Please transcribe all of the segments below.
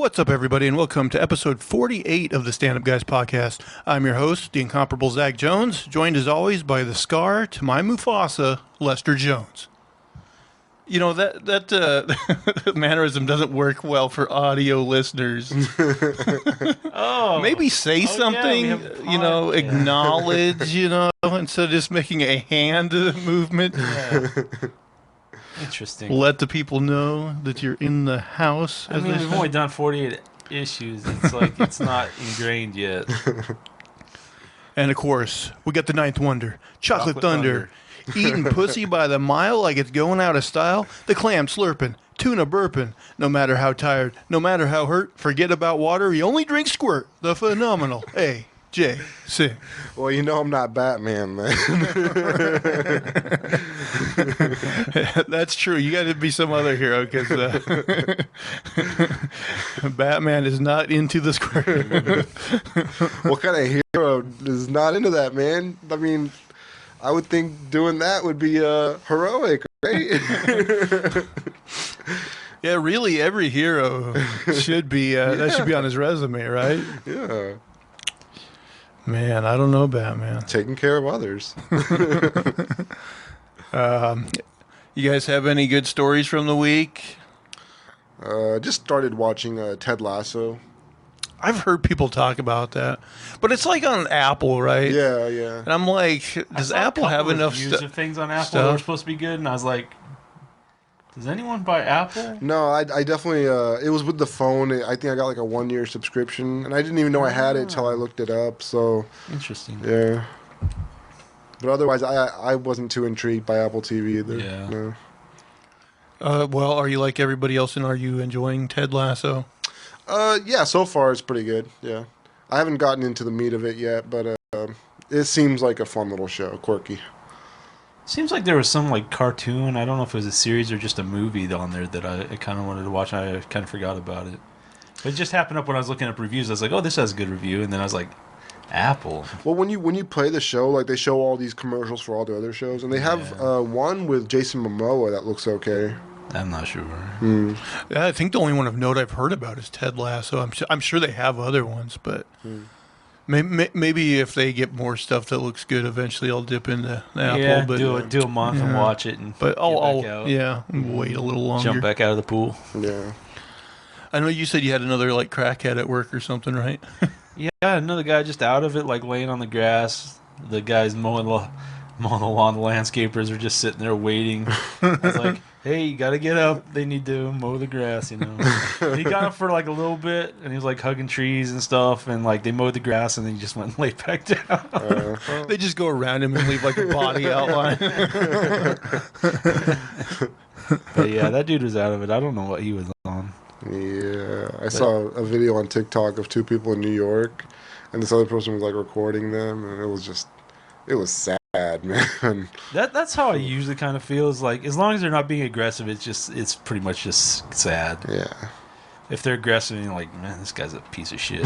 What's up, everybody, and welcome to episode 48 of the Stand Up Guys podcast. I'm your host, the incomparable Zach Jones, joined as always by the scar to my Mufasa, Lester Jones. You know, that mannerism doesn't work well for audio listeners. Maybe say something, acknowledge, instead of just making a hand movement. Yeah. Interesting. Let the people know that you're in the house. I mean, we've only done 48 issues. It's like it's not ingrained yet. And, of course, we got the ninth wonder, Chocolate Thunder. Eating pussy by the mile like it's going out of style. The clam slurping, tuna burping. No matter how tired, no matter how hurt, forget about water. You only drink squirt. The phenomenal A.J. Singh. Well, you know I'm not Batman, man. That's true. You got to be some other hero because Batman is not into the squirt. What kind of hero is not into that, man? I mean, I would think doing that would be heroic, right? Yeah, really, every hero should be that should be on his resume, right? Yeah. Man, I don't know Batman. Taking care of others. You guys have any good stories from the week? Just started watching Ted Lasso. I've heard people talk about that, but it's like on Apple, right? Yeah, yeah. And I'm like, does Apple have enough of things on Apple that were supposed to be good? And I was like, does anyone buy Apple? No, I definitely. It was with the phone. I think I got like a 1-year subscription, and I didn't even know I had it till I looked it up. So interesting. Yeah. But otherwise, I wasn't too intrigued by Apple TV either. Yeah. No. Well, are you like everybody else, and are you enjoying Ted Lasso? Yeah, so far it's pretty good. Yeah, I haven't gotten into the meat of it yet, but it seems like a fun little show, quirky. Seems like there was some like cartoon. I don't know if it was a series or just a movie on there that I kind of wanted to watch. I kind of forgot about it. But it just happened up when I was looking up reviews. I was like, oh, this has a good review, and then I was like, Apple. Well, when you play the show, like they show all these commercials for all the other shows, and they have one with Jason Momoa that looks okay. I'm not sure. Yeah, I think the only one of note I've heard about is Ted Lasso. I'm sure they have other ones, but maybe if they get more stuff that looks good, eventually I'll dip into Apple. Yeah, but do a month and watch it, and but I'll wait a little longer. Jump back out of the pool. Yeah. I know you said you had another like crackhead at work or something, right? Yeah, another guy just out of it, like laying on the grass. The guys mowing the lawn. The landscapers are just sitting there waiting. I was like, hey, you got to get up. They need to mow the grass, He got up for like a little bit, and he was like hugging trees and stuff, and like they mowed the grass, and then he just went and laid back down. They just go around him and leave like a body outline. But yeah, that dude was out of it. I don't know what he was on. Yeah, I saw a video on TikTok of two people in New York, and this other person was like recording them, and it was sad, man. That's how I usually kind of feel. Is like as long as they're not being aggressive, it's pretty much just sad. Yeah. If they're aggressive, you're like, man, this guy's a piece of shit.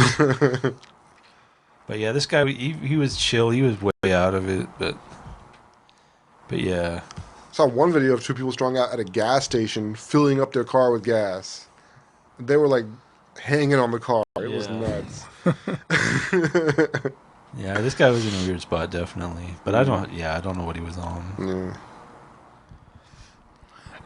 But yeah, this guy he was chill. He was way out of it, but yeah. I saw one video of two people strung out at a gas station filling up their car with gas. They were like hanging on the car. It was nuts. Yeah, this guy was in a weird spot, definitely. But I don't know what he was on. Yeah.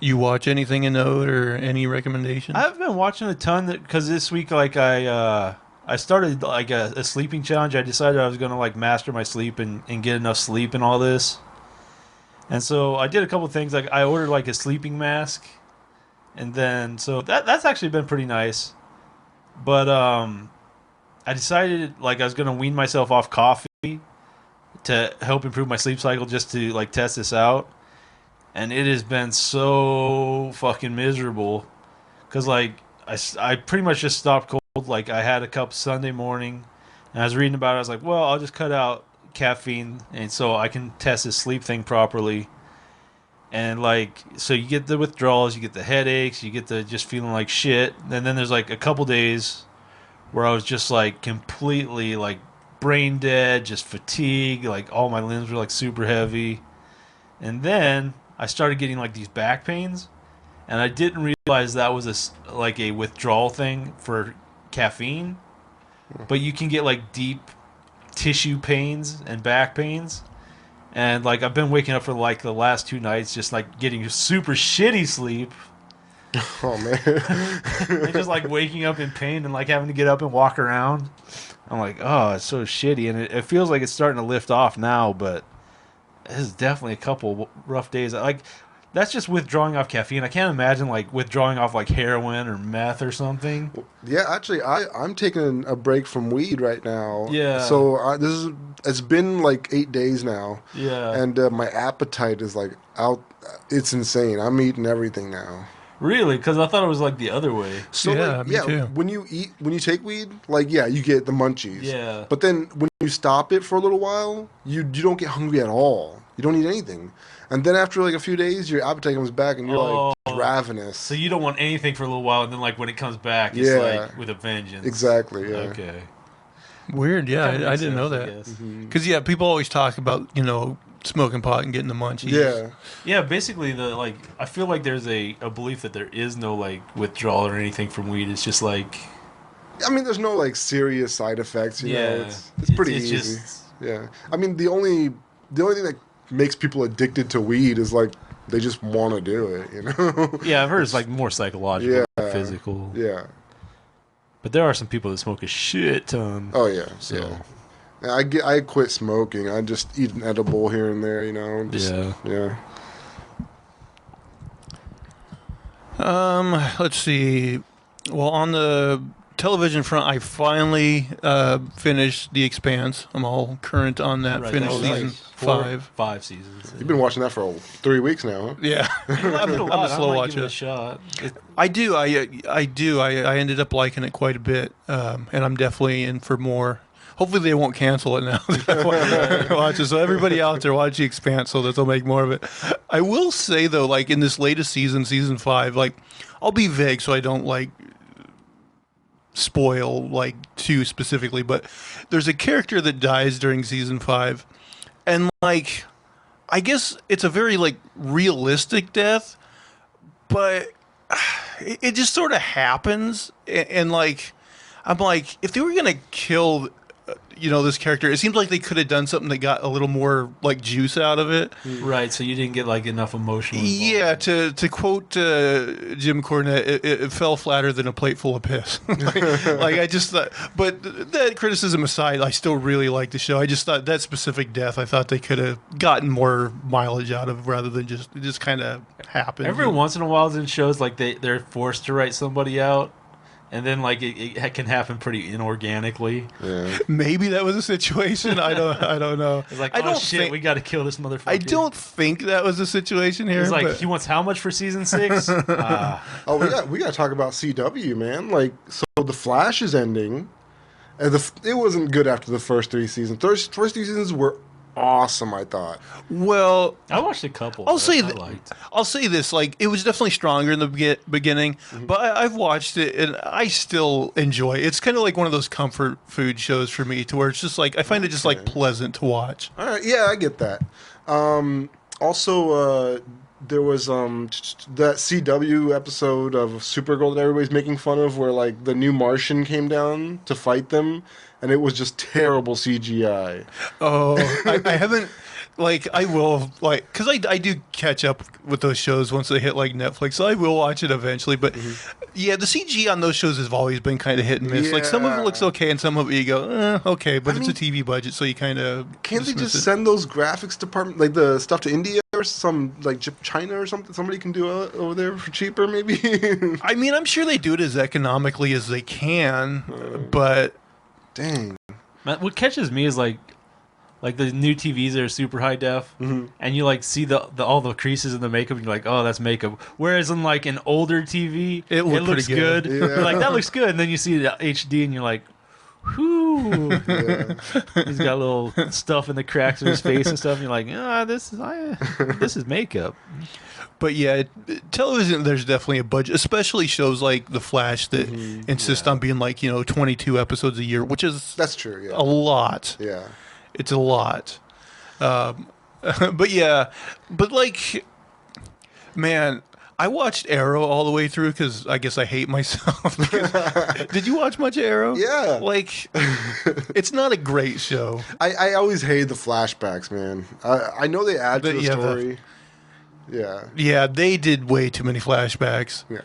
You watch anything in note or any recommendations? I've been watching a ton because this week, like I started like a sleeping challenge. I decided I was going to like master my sleep and get enough sleep and all this. And so I did a couple things. Like I ordered like a sleeping mask, and then so that's actually been pretty nice. But I decided like I was gonna wean myself off coffee to help improve my sleep cycle, just to like test this out. And it has been so fucking miserable, cause like I pretty much just stopped cold. Like I had a cup Sunday morning, and I was reading about it. I was like, well, I'll just cut out caffeine, and so I can test this sleep thing properly. And like, so you get the withdrawals, you get the headaches, you get the just feeling like shit. And then there's like a couple days where I was just like completely like brain dead, just fatigue, like all my limbs were like super heavy. And then I started getting like these back pains, and I didn't realize that was like a withdrawal thing for caffeine, but you can get like deep tissue pains and back pains. And like I've been waking up for like the last 2 nights just like getting super shitty sleep. Oh man. And just like waking up in pain and like having to get up and walk around. I'm like, oh, it's so shitty. And it feels like it's starting to lift off now, but this is definitely a couple rough days. Like that's just withdrawing off caffeine. I can't imagine like withdrawing off like heroin or meth or something. Yeah, actually, I'm taking a break from weed right now. Yeah. So it's been like 8 days now. Yeah. And my appetite is like out. It's insane. I'm eating everything now. Really? Because I thought it was like the other way. So Yeah, like, me too. when you take weed, like you get the munchies. Yeah. But then when you stop it for a little while, you don't get hungry at all. You don't eat anything. And then after like a few days, your appetite comes back and you're like ravenous. So you don't want anything for a little while, and then like when it comes back, it's like with a vengeance. Exactly. Yeah. Okay. Weird, yeah, Kinda I makes didn't know sense, that. I guess. Because yeah, people always talk about smoking pot and getting the munchies. Yeah. Yeah, basically I feel like there's a belief that there is no like withdrawal or anything from weed. It's just like I mean, there's no like serious side effects. You know, it's pretty it's easy. just- Yeah. I mean, the only thing that makes people addicted to weed is like they just want to do it. You know. Yeah, I've heard it's like more psychological, than physical. Yeah. But there are some people that smoke a shit ton. Oh yeah. So Yeah. I quit smoking. I just eat an edible here and there. You know. Yeah. Let's see. Well, on the television front, I finally finished The Expanse. I'm all current on that. Right, Finished that was season like 5. 5 seasons. You've been watching that for 3 weeks now, huh? Yeah. I'm a slow I might watcher. give it a shot. I do. I do. I ended up liking it quite a bit, and I'm definitely in for more. Hopefully they won't cancel it now. Watch it. So everybody out there, watch The Expanse so that they'll make more of it. I will say though, like in this latest season, season 5, like I'll be vague so I don't like spoil like too specifically, but there's a character that dies during season 5, and like I guess it's a very like realistic death, but it just sort of happens, and like I'm like, if they were gonna kill this character, it seems like they could have done something that got a little more like juice out of it. Right, so you didn't get like enough emotional Yeah, involvement. to quote Jim Cornette, it fell flatter than a plate full of piss. like I just thought, but that criticism aside, I still really like the show. I just thought that specific death, I thought they could have gotten more mileage out of rather than just kind of happened. Every once in a while in shows like they're forced to write somebody out. And then, like, it can happen pretty inorganically. Yeah. Maybe that was a situation. I don't know. It's like, I don't shit, think, we got to kill this motherfucker. I don't think that was the situation here. He's like, but he wants how much for season 6? Oh, we got to talk about CW, man. Like, so the Flash is ending, and it wasn't good after the first 3 seasons. First 3 seasons were awesome, I thought. well, I watched a couple. I'll say I that. liked. I'll say this: like, it was definitely stronger in the beginning, but I've watched it and I still enjoy it. It's kind of like one of those comfort food shows for me, to where it's just like I find it just like pleasant to watch. All right, yeah, I get that. Also, there was that CW episode of Supergirl that everybody's making fun of, where like the new Martian came down to fight them, and it was just terrible CGI. Oh, I haven't. Like, I will, like, because I do catch up with those shows once they hit, like, Netflix, so I will watch it eventually. But, yeah, the CG on those shows has always been kind of hit and miss. Like, some of it looks okay, and some of it you go, okay, but it's a TV budget, so you kind of Can't they just send those graphics department, like the stuff to India or some, like China or something? Somebody can do it over there for cheaper, maybe? I mean, I'm sure they do it as economically as they can, but... Dang. Man, what catches me is like the new TVs that are super high def, and you like see the all the creases in the makeup, and you're like, oh, that's makeup. Whereas in like an older TV, it looks pretty good. You're like, that looks good, and then you see the HD, and you're like, whoo. Yeah. He's got little stuff in the cracks of his face and stuff, and you're like, this is makeup. But yeah, television, there's definitely a budget, especially shows like The Flash that insist on being like, 22 episodes a year, which is That's true, yeah. a lot. Yeah. It's a lot. But yeah, but like, man, I watched Arrow all the way through because I guess I hate myself. Did you watch much of Arrow? Yeah. Like, it's not a great show. I always hate the flashbacks, man. I know they add to the story. Yeah. Yeah, they did way too many flashbacks. Yeah.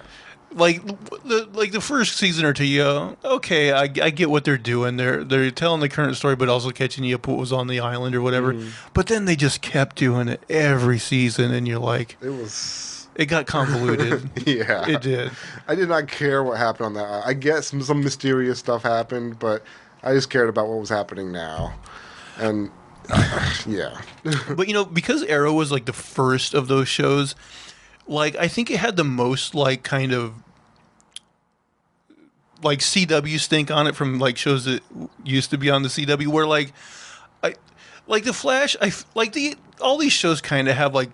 Like the first season or two, okay, I get what they're doing. They're telling the current story, but also catching you up what was on the island or whatever. But then they just kept doing it every season, and you're like, it got convoluted. Yeah, it did. I did not care what happened on that. I guess some mysterious stuff happened, but I just cared about what was happening now, and yeah. But because Arrow was like the first of those shows. Like, I think it had the most, like, kind of, like, CW stink on it from, like, shows that used to be on the CW, where, like, The Flash, all these shows kind of have, like,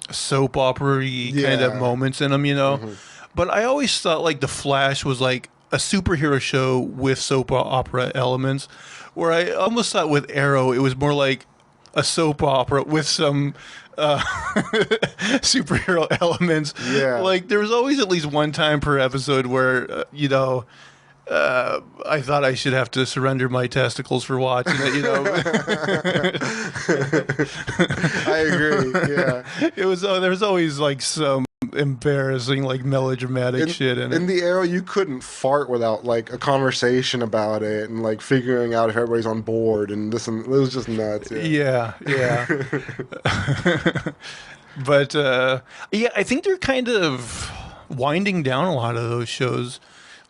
soap opera-y kind of moments in them, Mm-hmm. But I always thought, like, The Flash was, like, a superhero show with soap opera elements, where I almost thought with Arrow, it was more like a soap opera with some... superhero elements. Yeah. Like, there was always at least one time per episode where, I thought I should have to surrender my testicles for watching it, I agree, yeah. There was always, like, some embarrassing, like, melodramatic shit in it. In the Arrow, you couldn't fart without, like, a conversation about it and, like, figuring out if everybody's on board and this and... It was just nuts. Yeah. But, I think they're kind of winding down a lot of those shows.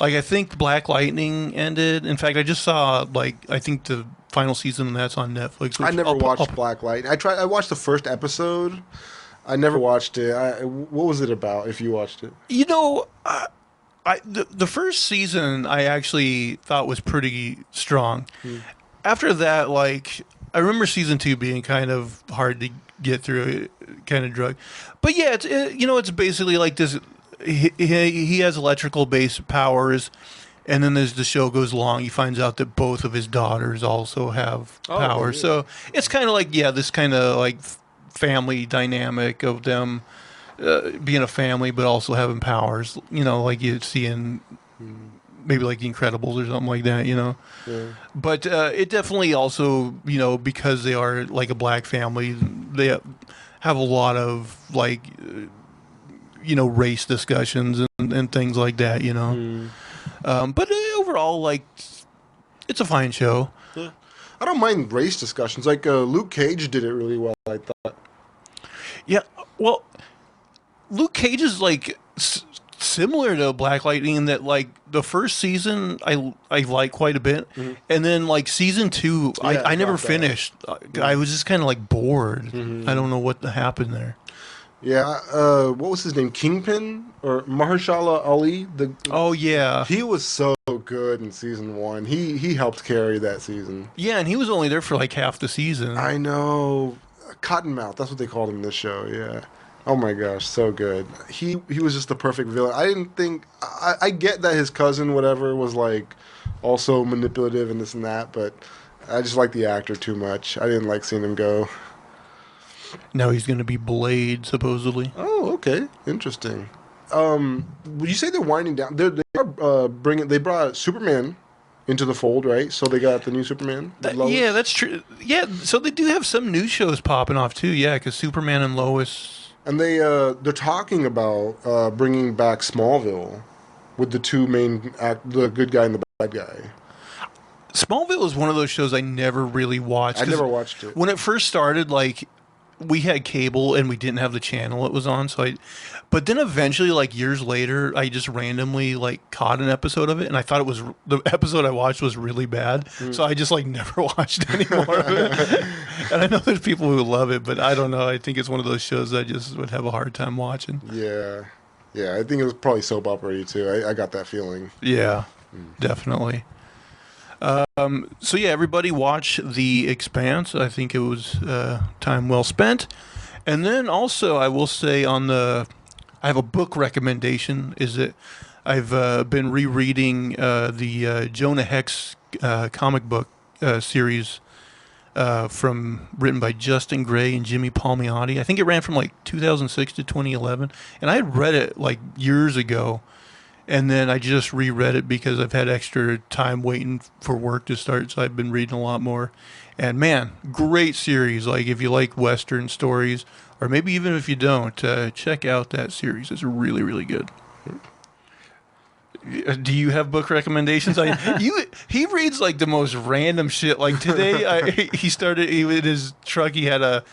Like, I think Black Lightning ended. In fact, I just saw, like, I think the final season of that's on Netflix. I never watched Black Lightning. I watched the first episode. I never watched it. What was it about, if you watched it? The first season I actually thought was pretty strong. After that, like, I remember season 2 being kind of hard to get through, kind of drug. But yeah, it's basically like this. He has electrical based powers, and then as the show goes along, he finds out that both of his daughters also have powers. Yeah. So it's kind of like this kind of like family dynamic of them being a family, but also having powers. Like you see in maybe like The Incredibles or something like that. Yeah. But it definitely also because they are like a black family, they have a lot of like. Race discussions and things like that, But overall, like, it's a fine show. Yeah. I don't mind race discussions. Like, Luke Cage did it really well, I thought. Yeah, well, Luke Cage is, like, similar to Black Lightning in that, like, the first season I like quite a bit. And then, like, season 2, I never finished. I was just kind of, like, bored. I don't know what happened there. Yeah, what was his name? Kingpin or Mahershala Ali? Oh yeah, he was so good in season 1. He helped carry that season. Yeah, and he was only there for like half the season. I know, Cottonmouth. That's what they called him in this show. Yeah. Oh my gosh, so good. He was just the perfect villain. I didn't think. I get that his cousin, whatever, was like also manipulative and this and that, but I just like the actor too much. I didn't like seeing him go. Now he's going to be Blade, supposedly. Oh, okay, interesting. Would you say they're winding down? They brought Superman into the fold, right? So they got the new Superman. Yeah, that's true. Yeah, so they do have some new shows popping off too. Yeah, because Superman and Lois. And they're talking about bringing back Smallville with the two main the good guy and the bad guy. Smallville is one of those shows I never really watched. I never watched it. When it first started, like, we had cable and we didn't have the channel it was on, but then eventually, like years later, I just randomly like caught an episode of it, and I thought the episode I watched was really bad, so I just like never watched any more of it. And I know there's people who love it, but I don't know. I think it's one of those shows I just would have a hard time watching. Yeah, I think it was probably soap opera too. I got that feeling. Yeah, definitely. So yeah, everybody watch The Expanse. I think it was time well spent. And then also, I will say I have a book recommendation. Is that I've been rereading the Jonah Hex comic book series written by Justin Gray and Jimmy Palmiotti. I think it ran from like 2006 to 2011, and I had read it like years ago, and then I just reread it because I've had extra time waiting for work to start, so I've been reading a lot more. And man, great series. Like if you like Western stories, or maybe even if you don't, check out that series. It's really, really good. Do you have book recommendations? He reads like the most random shit. Like today, he in his truck. He had a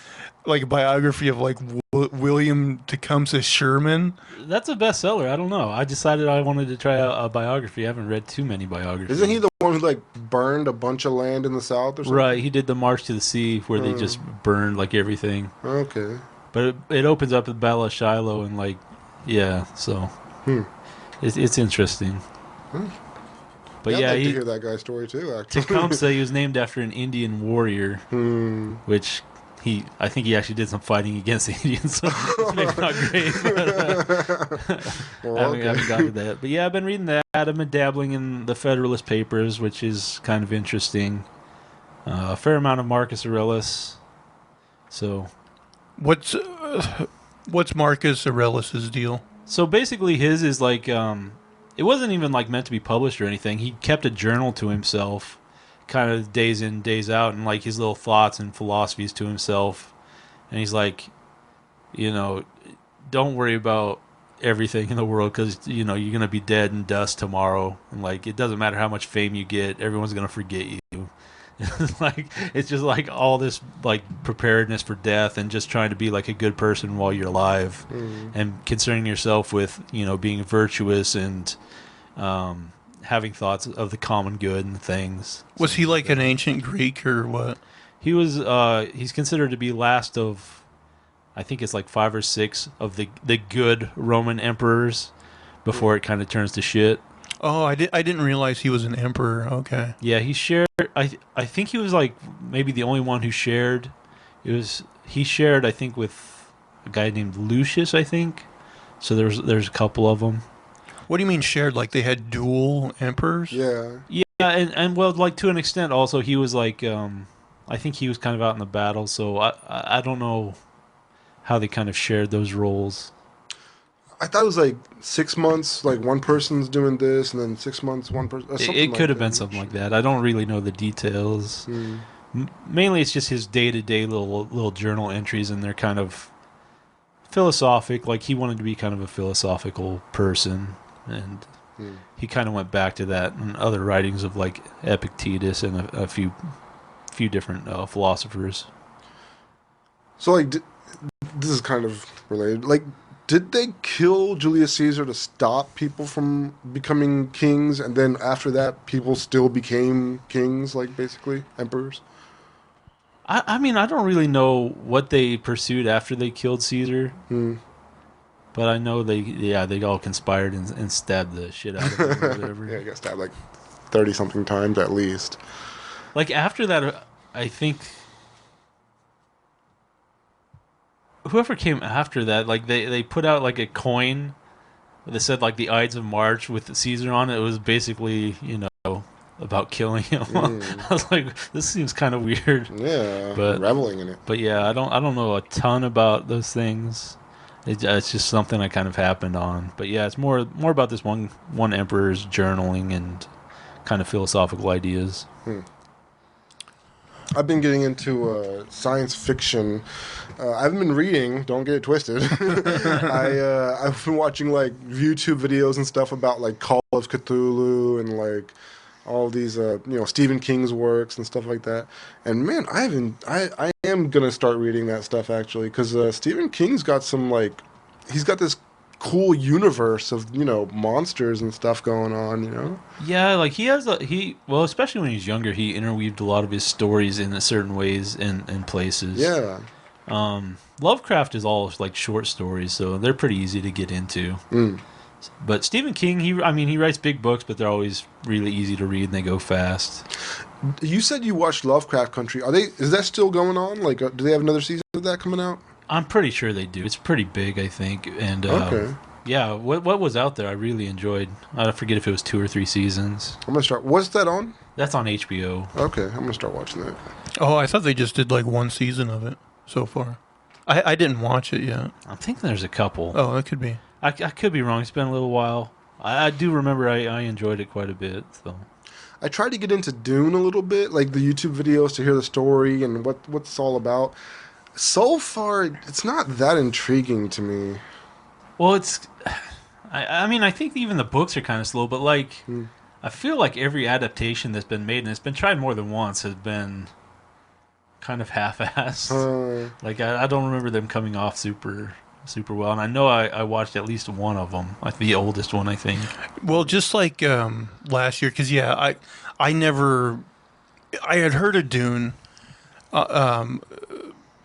biography of like William Tecumseh Sherman. That's a bestseller. I don't know. I decided I wanted to try a biography. I haven't read too many biographies. Isn't he the one who like burned a bunch of land in the South or something? Right. He did the March to the Sea where they just burned like everything. Okay. But it opens up the Battle of Shiloh and like, yeah. So it's interesting. But yeah, I'd yeah, like to hear that guy's story too. Actually, Tecumseh, he was named after an Indian warrior, which I think he actually did some fighting against the Indians, so it's maybe not great. But, I haven't gotten to that. But yeah, I've been reading that. I've been dabbling in the Federalist Papers, which is kind of interesting. A fair amount of Marcus Aurelius. So, what's Marcus Aurelius's deal? So basically, his is like it wasn't even like meant to be published or anything. He kept a journal to himself, kind of days in, days out, and like his little thoughts and philosophies to himself. And he's like, don't worry about everything in the world because you're gonna be dead in dust tomorrow, and like it doesn't matter how much fame you get, everyone's gonna forget you. It's just like all this like preparedness for death and just trying to be like a good person while you're alive, and concerning yourself with being virtuous and having thoughts of the common good and things. Was he like an ancient Greek or what? He was. He's considered to be last of, I think it's like 5 or 6 of the good Roman emperors before it kind of turns to shit. Oh, I didn't realize he was an emperor. Okay. Yeah, he shared. I think he was like maybe the only one who shared. He shared, I think, with a guy named Lucius, I think. So there's a couple of them. What do you mean shared? Like they had dual emperors? Yeah. Yeah, and well, like to an extent, also he was like, I think he was kind of out in the battle. So I don't know how they kind of shared those roles. I thought it was like 6 months, like one person's doing this, and then 6 months one person. It could have been something like that. I don't really know the details. Mainly, it's just his day-to-day little journal entries, and they're kind of philosophic. Like he wanted to be kind of a philosophical person, and he kind of went back to that in other writings of like Epictetus and a few different philosophers. So like, this is kind of related. Like, did they kill Julius Caesar to stop people from becoming kings, and then after that, people still became kings, like basically emperors? I mean, I don't really know what they pursued after they killed Caesar, but I know they all conspired and stabbed the shit out of him or whatever. Yeah, he got stabbed like 30-something times at least. Like after that, I think whoever came after that, like they put out like a coin that said like the Ides of March with Caesar on it. It was basically about killing him. I was like, this seems kind of weird. Yeah, but reveling in it. But yeah, I don't know a ton about those things. It's just something that kind of happened on. But yeah, it's more about this one emperor's journaling and kind of philosophical ideas. I've been getting into science fiction. I haven't been reading. Don't get it twisted. I've been watching like YouTube videos and stuff about like Call of Cthulhu and like all these Stephen King's works and stuff like that. And man, I am gonna start reading that stuff actually because Stephen King's got some like he's got this cool universe of monsters and stuff going on. Yeah, like he has well, especially when he's younger, he interweaved a lot of his stories in certain ways and places. Yeah. Lovecraft is all like short stories, so they're pretty easy to get into. But Stephen King, he writes big books, but they're always really easy to read and they go fast. You said you watched Lovecraft Country. Is that still going on? Like, do they have another season of that coming out? I'm pretty sure they do. It's pretty big, I think. And okay. Yeah, what was out there I really enjoyed. I forget if it was 2 or 3 seasons. I'm gonna start. What's that on? That's on HBO. Okay, I'm gonna start watching that. Oh, I thought they just did like one season of it so far. I didn't watch it yet. I'm thinking there's a couple. Oh, that could be. I could be wrong. It's been a little while. I do remember I enjoyed it quite a bit. So I tried to get into Dune a little bit, like the YouTube videos to hear the story and what it's all about. So far, it's not that intriguing to me. well, it's. I mean, I think even the books are kind of slow, but like, I feel like every adaptation that's been made, and it's been tried more than once, has been kind of half-assed. Like, I don't remember them coming off super well, and I know I watched at least one of them, like the oldest one, I think. Well, just like last year, because I had heard of Dune, but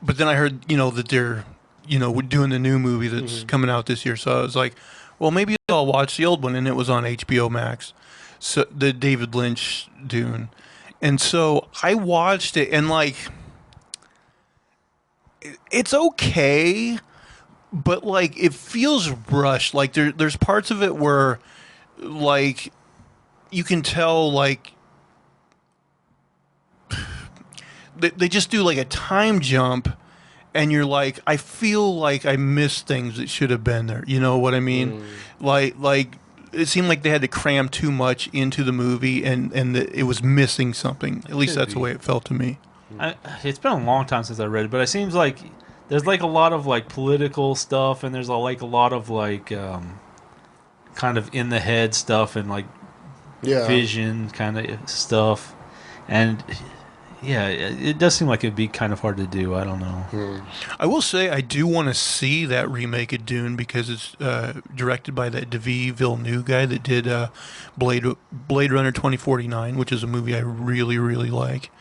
then I heard that they're doing the new movie that's coming out this year, so I was like, well, maybe I'll watch the old one, and it was on HBO Max, so the David Lynch Dune, and so I watched it, and like, it's okay, but like it feels rushed. Like there's parts of it where, like, you can tell like they just do like a time jump, and you're like, I feel like I missed things that should have been there. You know what I mean? Like it seemed like they had to cram too much into the movie, and it was missing something. At least that's the way it felt to me. It's been a long time since I read it, but it seems like there's like a lot of like political stuff, and there's like a lot of like kind of in the head stuff, and like vision kind of stuff, and yeah, it does seem like it'd be kind of hard to do. I don't know. I will say I do want to see that remake of Dune because it's directed by that Denis Villeneuve guy that did Blade Runner 2049, which is a movie I really, really like.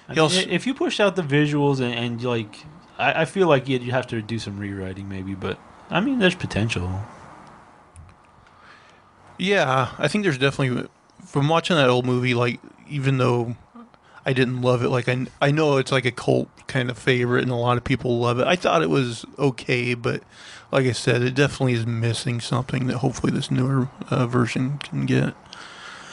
If you pushed out the visuals and like, I feel like you'd have to do some rewriting maybe, but I mean, there's potential. Yeah, I think there's definitely, from watching that old movie, like, even though I didn't love it, like, I know it's like a cult kind of favorite and a lot of people love it. I thought it was okay, but like I said, it definitely is missing something that hopefully this newer version can get.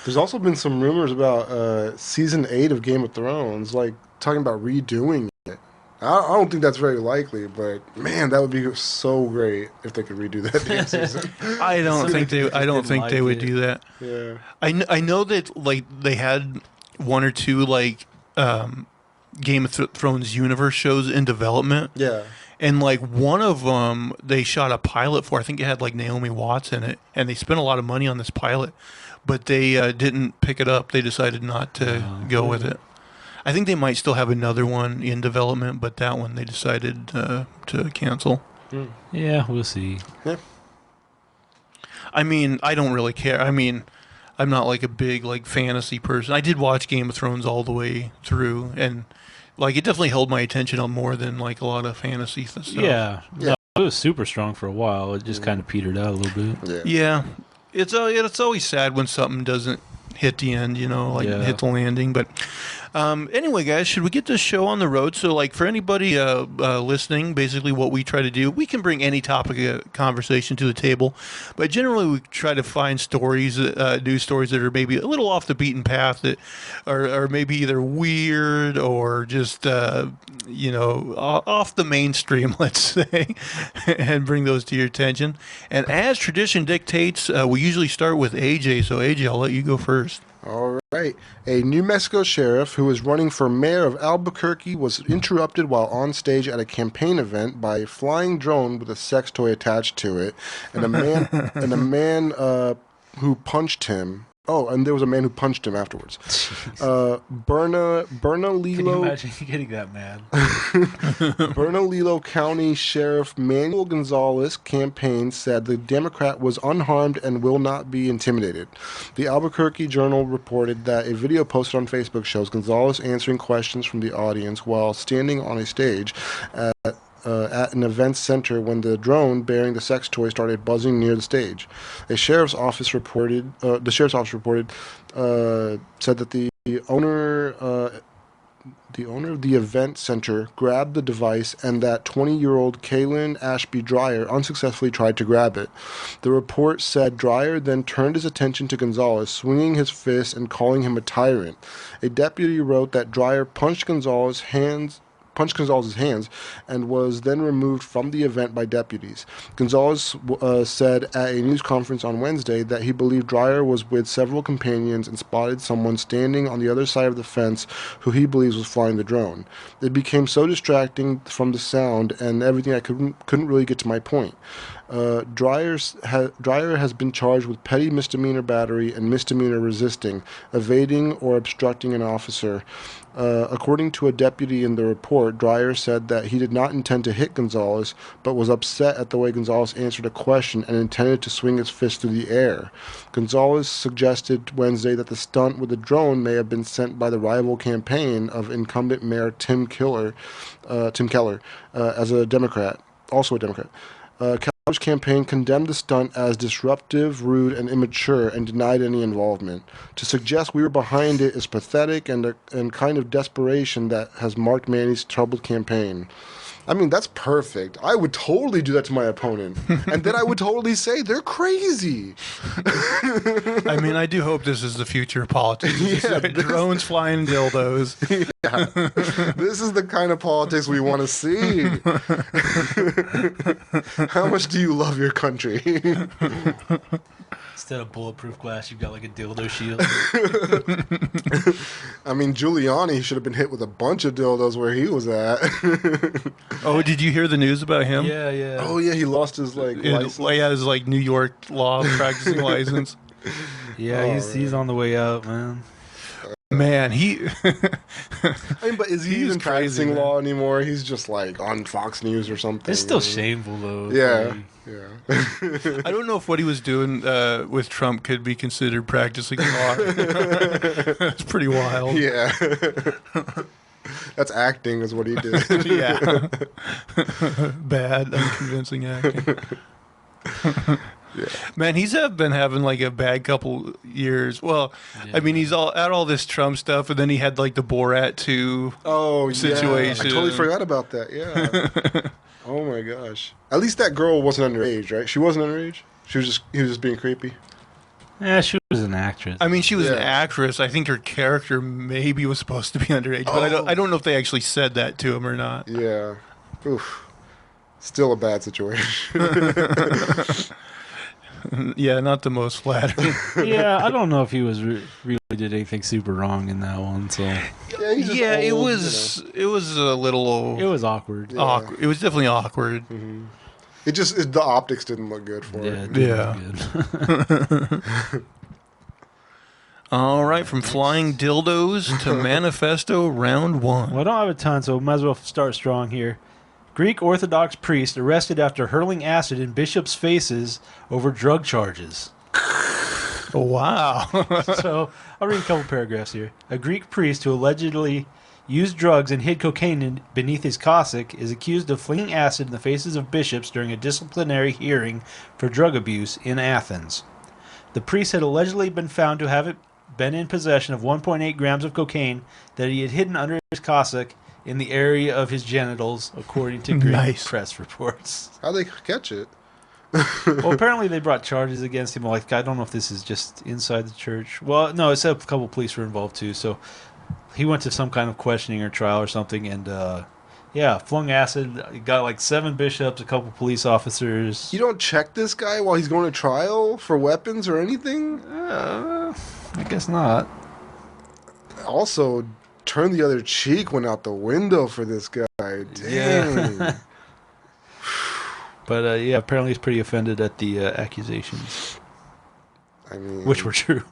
There's also been some rumors about season 8 of Game of Thrones, like talking about redoing it. I don't think that's very likely, but man, that would be so great if they could redo that damn season. I don't think they would do that. Yeah, I know that like they had one or two like Game of Thrones universe shows in development. yeah. And like one of them, they shot a pilot for. I think it had like Naomi Watts in it, and they spent a lot of money on this pilot, but they didn't pick it up. They decided not to go with it. I think they might still have another one in development, but that one they decided to cancel. Yeah, we'll see. Yeah. I mean, I don't really care. I mean, I'm not like a big like fantasy person. I did watch Game of Thrones all the way through, and like it definitely held my attention on more than like a lot of fantasy stuff. Yeah. No, it was super strong for a while. It just kind of petered out a little bit. Yeah. It's always sad when something doesn't hit the end, hit the landing. But anyway, guys, should we get this show on the road? So, like, for anybody listening, basically what we try to do, we can bring any topic of conversation to the table. But generally, we try to find stories, news stories that are maybe a little off the beaten path, that are maybe either weird or just, off the mainstream, let's say, and bring those to your attention. And as tradition dictates, we usually start with AJ. So, AJ, I'll let you go first. All right. A New Mexico sheriff who was running for mayor of Albuquerque was interrupted while on stage at a campaign event by a flying drone with a sex toy attached to it, and a man who punched him. Oh, and there was a man who punched him afterwards. Bernalillo. Can you imagine getting that mad? Bernalillo County Sheriff Manuel Gonzalez campaign said the Democrat was unharmed and will not be intimidated. The Albuquerque Journal reported that a video posted on Facebook shows Gonzalez answering questions from the audience while standing on a stage at an event center when the drone bearing the sex toy started buzzing near the stage. The sheriff's office reported said that the owner the event center grabbed the device and that 20-year-old Kaylin Ashby Dreyer unsuccessfully tried to grab it. The report said Dreyer then turned his attention to Gonzalez, swinging his fist and calling him a tyrant. A deputy wrote that Dreyer punched Gonzalez's hands and was then removed from the event by deputies. Gonzalez said at a news conference on Wednesday that he believed Dreyer was with several companions and spotted someone standing on the other side of the fence who he believes was flying the drone. It became so distracting from the sound and everything I couldn't really get to my point. Dreyer has been charged with petty misdemeanor battery and misdemeanor resisting, evading, or obstructing an officer. According to a deputy in the report, Dreyer said that he did not intend to hit Gonzalez, but was upset at the way Gonzalez answered a question and intended to swing his fist through the air. Gonzalez suggested Wednesday that the stunt with the drone may have been sent by the rival campaign of incumbent Mayor Tim Keller, as a Democrat, also a Democrat. Keller's campaign condemned the stunt as disruptive, rude, and immature and denied any involvement. To suggest we were behind it is pathetic and kind of desperation that has marked Manny's troubled campaign. I mean, that's perfect. I would totally do that to my opponent. And then I would totally say, they're crazy. I mean, I do hope this is the future of politics. Yeah, drones flying dildos. Yeah. This is the kind of politics we want to see. How much do you love your country? Instead of bulletproof glass, you've got like a dildo shield. I mean, Giuliani should have been hit with a bunch of dildos where he was at. Oh, did you hear the news about him? Yeah, yeah. Oh, yeah, he lost his, license. Yeah, his, New York law practicing license. Yeah, he's on the way out, man. Man, he... I mean, but is he even practicing crazy, law anymore? He's just, on Fox News or something. It's still shameful, though. Yeah, yeah. I don't know if what he was doing with Trump could be considered practicing law. That's pretty wild. Yeah. That's acting is what he did. Yeah. Bad, unconvincing acting. Yeah. Man, he's been having a bad couple years. Well, yeah. I mean, he's all this Trump stuff, and then he had the Borat 2 situation. Yeah. I totally forgot about that. Yeah. Oh my gosh. At least that girl wasn't underage, right? She wasn't underage. He was just being creepy. Yeah, she was an actress. I mean, she was an actress. I think her character maybe was supposed to be underage, but I don't know if they actually said that to him or not. Yeah. Oof. Still a bad situation. Yeah, not the most flattering. Yeah, I don't know if he was really did anything super wrong in that one. So yeah, it was a little. It was awkward. Yeah. Awkward. It was definitely awkward. Mm-hmm. The optics didn't look good for it. Yeah. All right, from flying dildos to manifesto round 1. Well, I don't have a ton, so might as well start strong here. Greek Orthodox priest arrested after hurling acid in bishops' faces over drug charges. Wow. So I'll read a couple paragraphs here. A Greek priest who allegedly used drugs and hid cocaine beneath his cassock is accused of flinging acid in the faces of bishops during a disciplinary hearing for drug abuse in Athens. The priest had allegedly been found to have been in possession of 1.8 grams of cocaine that he had hidden under his cassock in the area of his genitals, according to Greek press reports. How'd they catch it? Well, apparently they brought charges against him. I don't know if this is just inside the church. Well, no, it said a couple police were involved too. So he went to some kind of questioning or trial or something, and flung acid. He got 7 bishops, a couple police officers. You don't check this guy while he's going to trial for weapons or anything? I guess not. Also, turn the other cheek went out the window for this guy. Dang. Yeah. But apparently he's pretty offended at the accusations. I mean, which were true.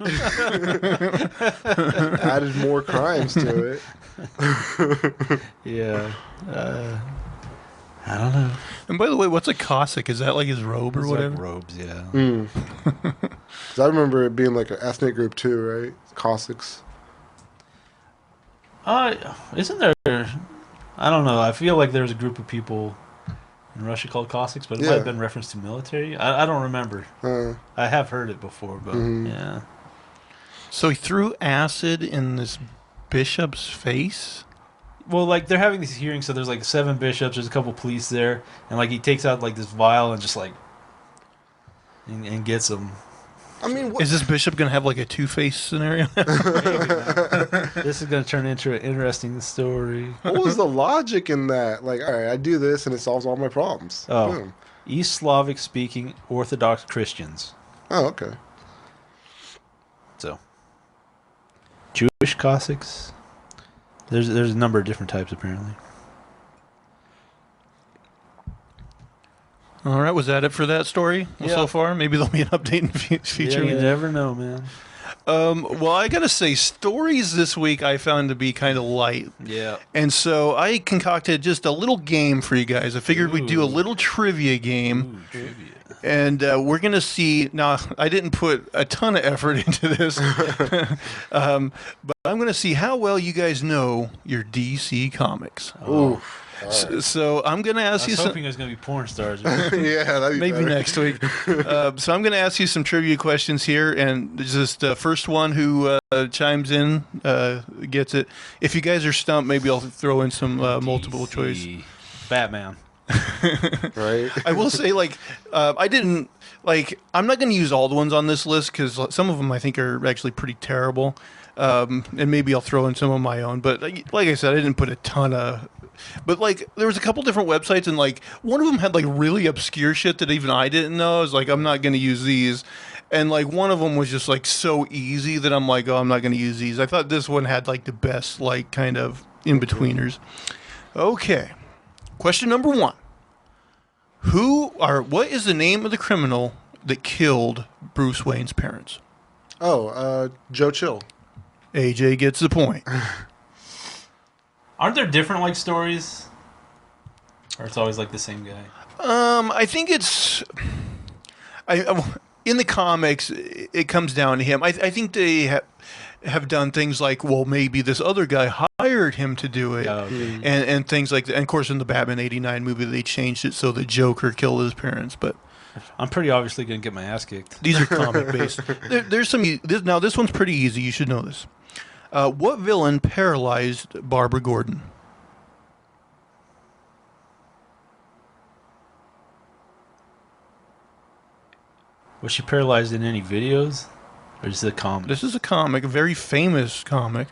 Added more crimes to it. Yeah. I don't know. And by the way, what's a Cossack? Is that his robe or whatever? Robes, yeah. Because I remember it being an ethnic group too, right? Cossacks. Isn't there? I don't know. I feel like there's a group of people in Russia called Cossacks, but it might have been reference to military. I don't remember. I have heard it before, but yeah. So he threw acid in this bishop's face? Well, like they're having these hearings, so there's like 7 bishops, there's a couple police there, and like he takes out like this vial and just like and gets them. I mean, Is this bishop going to have like a Two-Face scenario? This is going to turn into an interesting story. what was the logic in that? Like, all right, I do this and it solves all my problems. Oh, Boom. East Slavic speaking Orthodox Christians. Oh, okay. So, Jewish Cossacks. There's a number of different types apparently. All right, was that it for that story so far? Maybe there'll be an update in the future. Yeah, you never know, man. Well, I gotta say, stories this week I found to be kind of light. Yeah. And so I concocted just a little game for you guys. I figured we'd do a little trivia game. Ooh, trivia. And we're going to see. Now, I didn't put a ton of effort into this, but I'm going to see how well you guys know your DC comics. Ooh. So I'm going to ask you I was some. hoping it was going to be porn stars. Yeah, that'd be Maybe better. next week. So I'm going to ask you some trivia questions here, and just the first one who chimes in gets it. If you guys are stumped, maybe I'll throw in some multiple choice. Batman. Right? I will say, like, I didn't like. I'm not going to use all the ones on this list because some of them I think are actually pretty terrible, and maybe I'll throw in some of my own. But like I said, I didn't put a ton of. But like, there was a couple different websites, and like one of them had like really obscure shit that even I didn't know. I was like, I'm not going to use these. And like one of them was just like so easy that I'm like, oh, I'm not going to use these. I thought this one had like the best like kind of in betweeners. Okay, question number 1. What is the name of the criminal that killed Bruce Wayne's parents? Oh, Joe Chill. AJ gets the point. Aren't there different like stories? Or it's always like the same guy? I think it's. In the comics, it comes down to him. I think they have done things like, well, maybe this other guy hired him to do it, and things like that. And of course, in the Batman '89 movie, they changed it so the Joker killed his parents. But I'm pretty obviously going to get my ass kicked. these are comic based. There's some. Now this one's pretty easy. You should know this. What villain paralyzed Barbara Gordon? Was she paralyzed in any videos? Or just a comic? This is a comic, a very famous comic.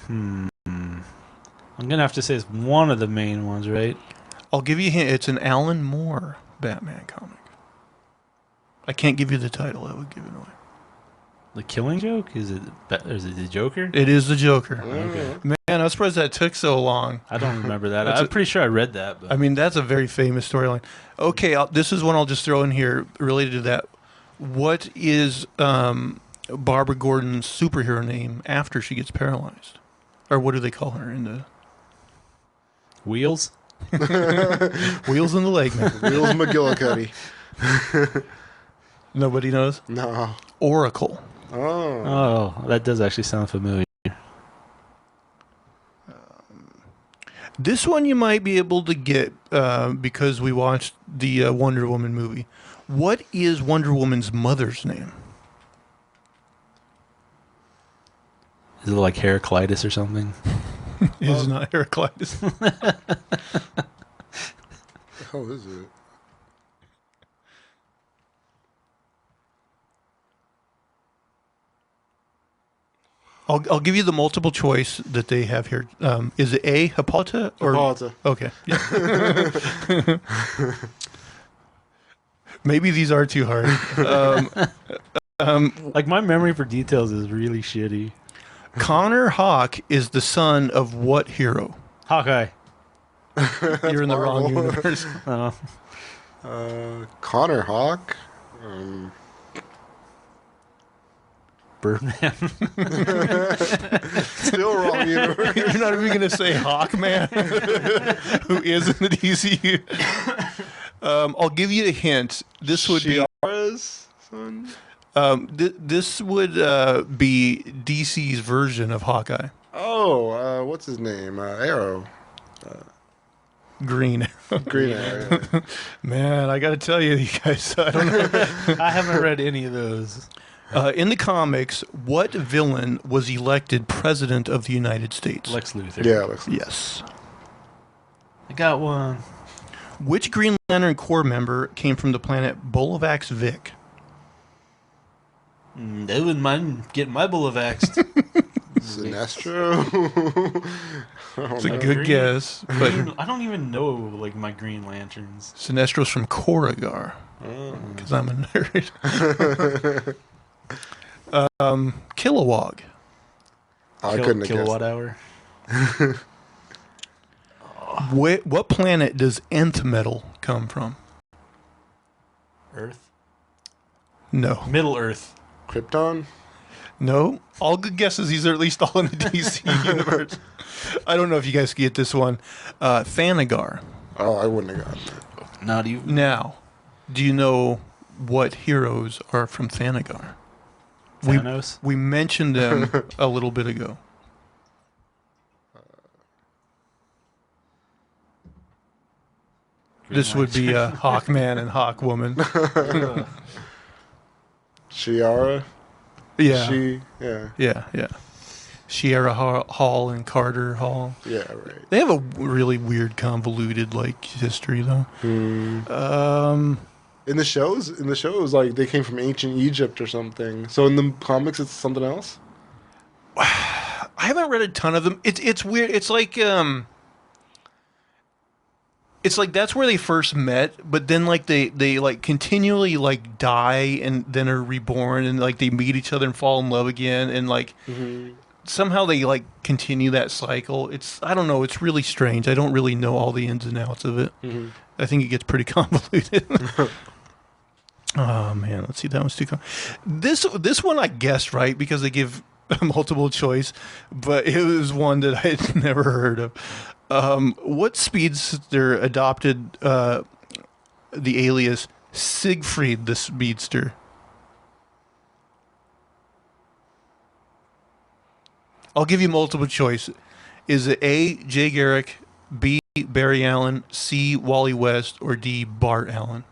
I'm going to have to say it's one of the main ones, right? I'll give you a hint. It's an Alan Moore Batman comic. I can't give you the title. I would give it away. The Killing Joke? Is it the Joker? It is the Joker. Okay. Man, I'm surprised that took so long. I don't remember that. I'm pretty sure I read that. But. I mean, that's a very famous storyline. Okay, this is one I'll just throw in here related to that. What is Barbara Gordon's superhero name after she gets paralyzed? Or what do they call her in the... Wheels? Wheels in the leg, man. Wheels McGillicuddy. Nobody knows? No. Oracle. Oh. Oh, that does actually sound familiar. This one you might be able to get because we watched the Wonder Woman movie. What is Wonder Woman's mother's name? Is it like Heraclitus or something? It is not Heraclitus. How is it? I'll give you the multiple choice that they have here. Is it A, Hippolyta? Or Hippolyta. Okay. Yeah. Maybe these are too hard. Like my memory for details is really shitty. Connor Hawke is the son of what hero? Hawkeye. You're in the wrong Marvel. universe. Connor Hawk. Birdman. Still wrong universe. You're not even going to say Hawkman, who is in the DCU. I'll give you a hint. This would Shiara's son? this would be DC's version of Hawkeye. Oh, what's his name? Arrow. Green Arrow. Green Arrow. Yeah. Man, I got to tell you, you guys, I don't know. I haven't read any of those. In the comics, what villain was elected president of the United States? Lex Luthor. Yeah, Lex. Yes. I got one. Which Green Lantern Corps member came from the planet Bolivax Vic? I wouldn't mind getting my Bolivaxed. Sinestro. It's a good guess, but I don't even know like my Green Lanterns. Sinestro's from Koragar. Because I'm a nerd. Kilowog. I couldn't have Kilowatt guessed. hour. What planet does nth metal come from? Earth. No. Middle Earth. Krypton. No. All good guesses. These are at least all in the DC universe. I don't know if you guys get this one. Thanagar. Oh, I wouldn't have gotten that. Not even. Now, do you know what heroes are from Thanagar? Thanos. We mentioned them a little bit ago. This would be Hawkman and Hawkwoman. Shiara. Yeah. Yeah. Yeah. Sierra Hall and Carter Hall. Yeah, right. They have a really weird, convoluted history though. In the shows, it was like they came from ancient Egypt or something. So in the comics, it's something else. I haven't read a ton of them. It's weird. It's like that's where they first met, but then they like continually like die and then are reborn and like they meet each other and fall in love again and like somehow they like continue that cycle. I don't know. It's really strange. I don't really know all the ins and outs of it. I think it gets pretty convoluted. Oh man, let's see. That one's too. This one I guessed right because they give multiple choice, but it was one that I had never heard of. What speedster adopted the alias Siegfried the Speedster? I'll give you multiple choice. Is it A, Jay Garrick, B, Barry Allen, C, Wally West, or D, Bart Allen?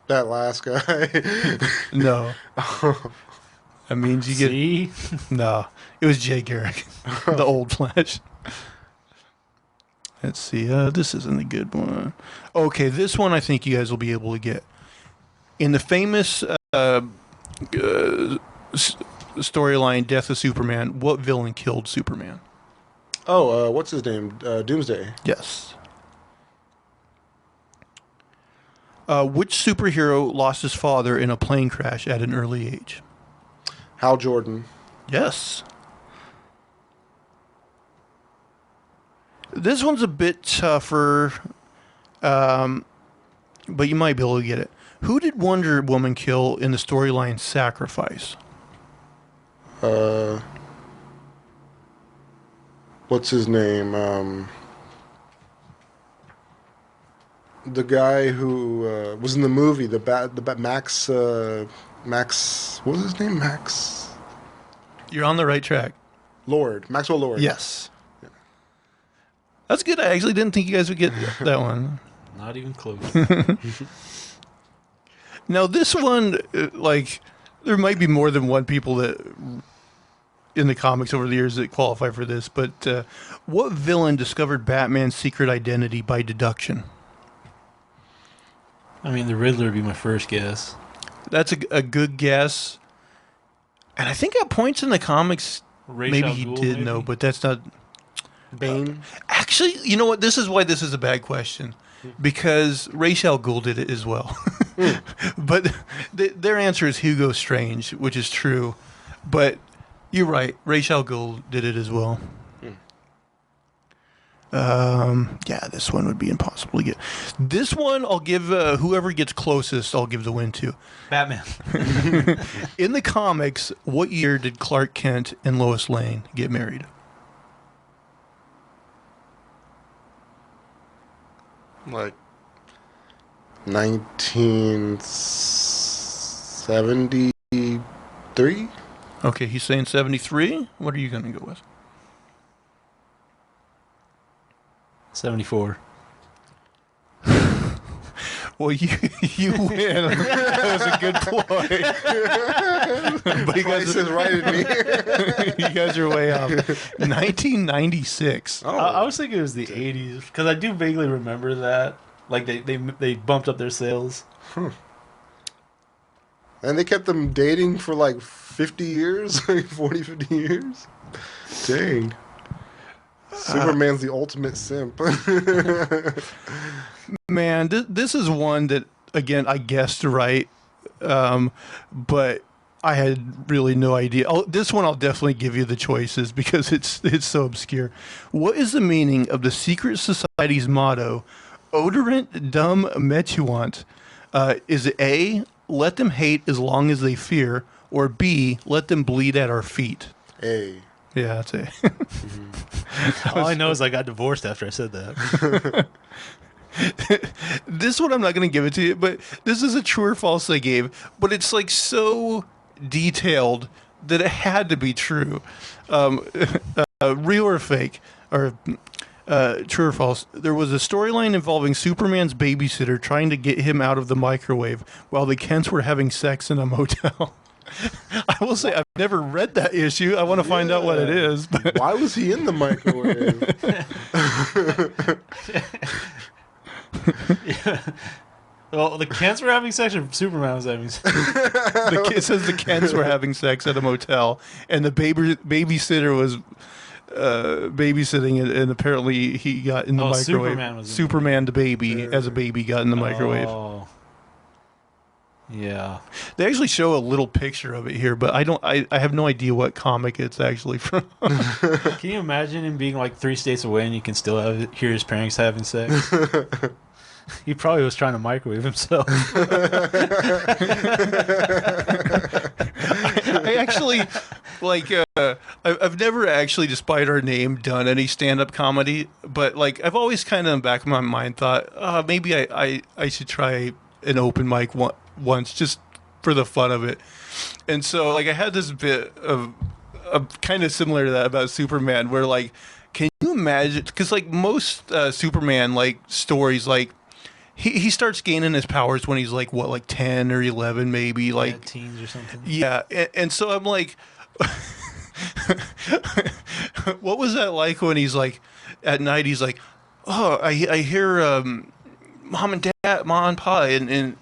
That last guy. No. That means you get... See? No. It was Jay Garrick, the old Flash. Let's see. This isn't a good one. Okay, this one I think you guys will be able to get. In the famous storyline Death of Superman, what villain killed Superman? Oh, what's his name? Doomsday. Yes. Which superhero lost his father in a plane crash at an early age? Hal Jordan. Yes. This one's a bit tougher, but you might be able to get it. Who did Wonder Woman kill in the storyline Sacrifice? What's his name? The guy who was in the movie, Max. Max. What was his name? Max. You're on the right track. Lord. Maxwell Lord. Yes. That's good. I actually didn't think you guys would get that one. Not even close. Now, this one, there might be more than one people that in the comics over the years that qualify for this, but what villain discovered Batman's secret identity by deduction? I mean, the Riddler would be my first guess. That's a good guess. And I think at points in the comics, maybe he did know, but that's not... Bane. Actually, you know what? This is why this is a bad question. Because Ra's al Ghul did it as well. But their answer is Hugo Strange, which is true. But you're right. Ra's al Ghul did it as well. Yeah, this one would be impossible to get. This one, I'll give whoever gets closest, I'll give the win to. Batman. In the comics, what year did Clark Kent and Lois Lane get married? Like 1973? Okay, he's saying 73. What are you going to go with? 74. Well, you win. That was a good ploy. But you guys is right at me. you guys are way off. 1996. Oh, I was thinking it was the 80s because I do vaguely remember that. Like they bumped up their sales. and they kept them dating for like 50 years, like 40, 50 years. Dang. Superman's the ultimate simp. Man, this is one that, again, I guessed right, but I had really no idea. This one I'll definitely give you the choices because it's so obscure. What is the meaning of the secret society's motto, odorant dum metuant? Is it A, let them hate as long as they fear, or B, let them bleed at our feet? A. Yeah, that's A. All I know is I got divorced after I said that. This one I'm not going to give it to you, but this is a true or false I gave, but it's like so detailed that it had to be true. Real or fake, or true or false. There was a storyline involving Superman's babysitter trying to get him out of the microwave while the Kents were having sex in a motel. I will say I've never read that issue. I want to find out what it is. But Why was he in the microwave? Well, the Kents were having sex, or Superman was having sex. it says the Kents were having sex at a motel, and the babysitter was babysitting it, and apparently he got in the microwave. Superman, the baby, as a baby, got in the microwave. Oh. Yeah. They actually show a little picture of it here, but I have no idea what comic it's actually from. Can you imagine him being like 3 states away and you can still hear his parents having sex? He probably was trying to microwave himself. I actually, like, I've never actually, despite our name, done any stand-up comedy, but, like, I've always kind of in the back of my mind thought, maybe I should try an open mic once, just for the fun of it. And so, like, I had this bit of kind of similar to that about Superman, where, like, can you imagine, because, like, most Superman, like, stories, like, he starts gaining his powers when he's like, what, like 10 or 11 maybe, like teens or something. Yeah, and so I'm like, what was that like when he's like, at night he's like, oh, I hear mom and pa, and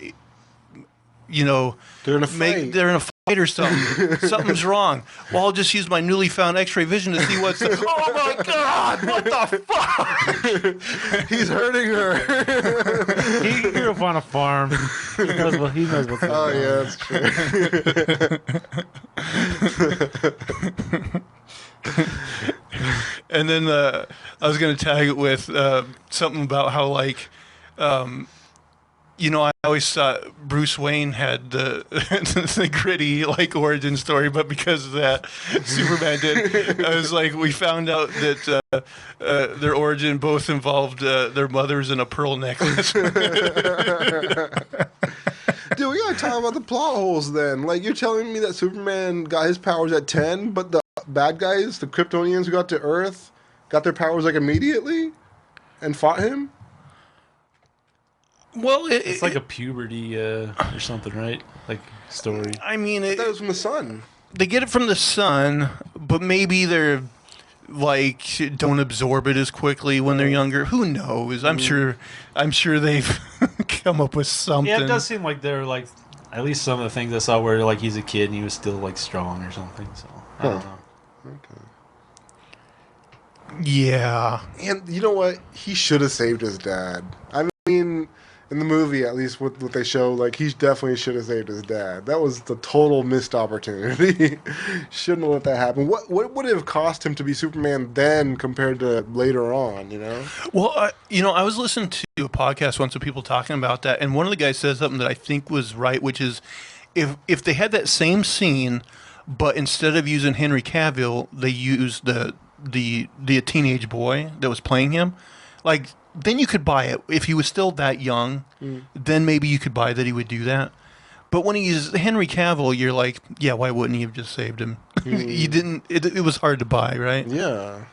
you know, They're in a fight. They're in a fight or something. Something's wrong. Well, I'll just use my newly found X-ray vision to see what's. Oh my God! What the fuck? He's hurting her. He grew up on a farm. He knows what's going on. Oh yeah, that's true. And then I was going to tag it with something about how, like, you know, I always thought Bruce Wayne had the gritty, like, origin story, but because of that, Superman did. I was like, we found out that their origin both involved their mothers and a pearl necklace. Dude, we gotta talk about the plot holes then. Like, you're telling me that Superman got his powers at 10, but the bad guys, the Kryptonians who got to Earth, got their powers, like, immediately and fought him? Well, it's like a puberty or something, right? Like, story. I mean, That was from the sun. They get it from the sun, but maybe they're, like, don't absorb it as quickly when they're younger. Who knows? I'm sure they've come up with something. Yeah, it does seem like they're, like, at least some of the things I saw where, like, he's a kid and he was still, like, strong or something. So I don't know. Okay. Yeah. And you know what? He should have saved his dad. I mean, in the movie, at least what they show, like, he definitely should have saved his dad. That was the total missed opportunity. Shouldn't have let that happen. What would it have cost him to be Superman then compared to later on, you know? Well, you know, I was listening to a podcast once of people talking about that, and one of the guys said something that I think was right, which is if they had that same scene, but instead of using Henry Cavill, they used the teenage boy that was playing him, like, then you could buy it. If he was still that young, then maybe you could buy that he would do that. But when he's Henry Cavill, you're like, yeah, why wouldn't he have just saved him? You didn't. It was hard to buy, right? Yeah.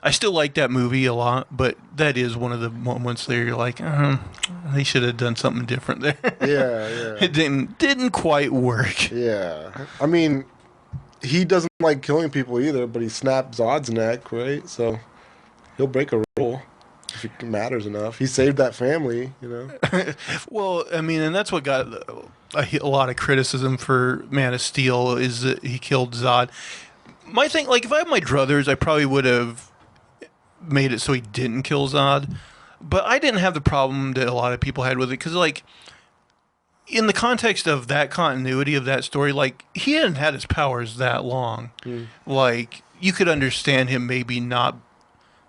I still like that movie a lot, but that is one of the moments there you're like, they should have done something different there. Yeah. It didn't quite work. Yeah. I mean, he doesn't like killing people either, but he snapped Zod's neck, right? So he'll break a rule if it matters enough. He saved that family, you know? Well, I mean, and that's what got a lot of criticism for Man of Steel is that he killed Zod. My thing, like, if I had my druthers, I probably would have made it so he didn't kill Zod. But I didn't have the problem that a lot of people had with it, because, like, in the context of that continuity of that story, like, he hadn't had his powers that long. Like, you could understand him maybe not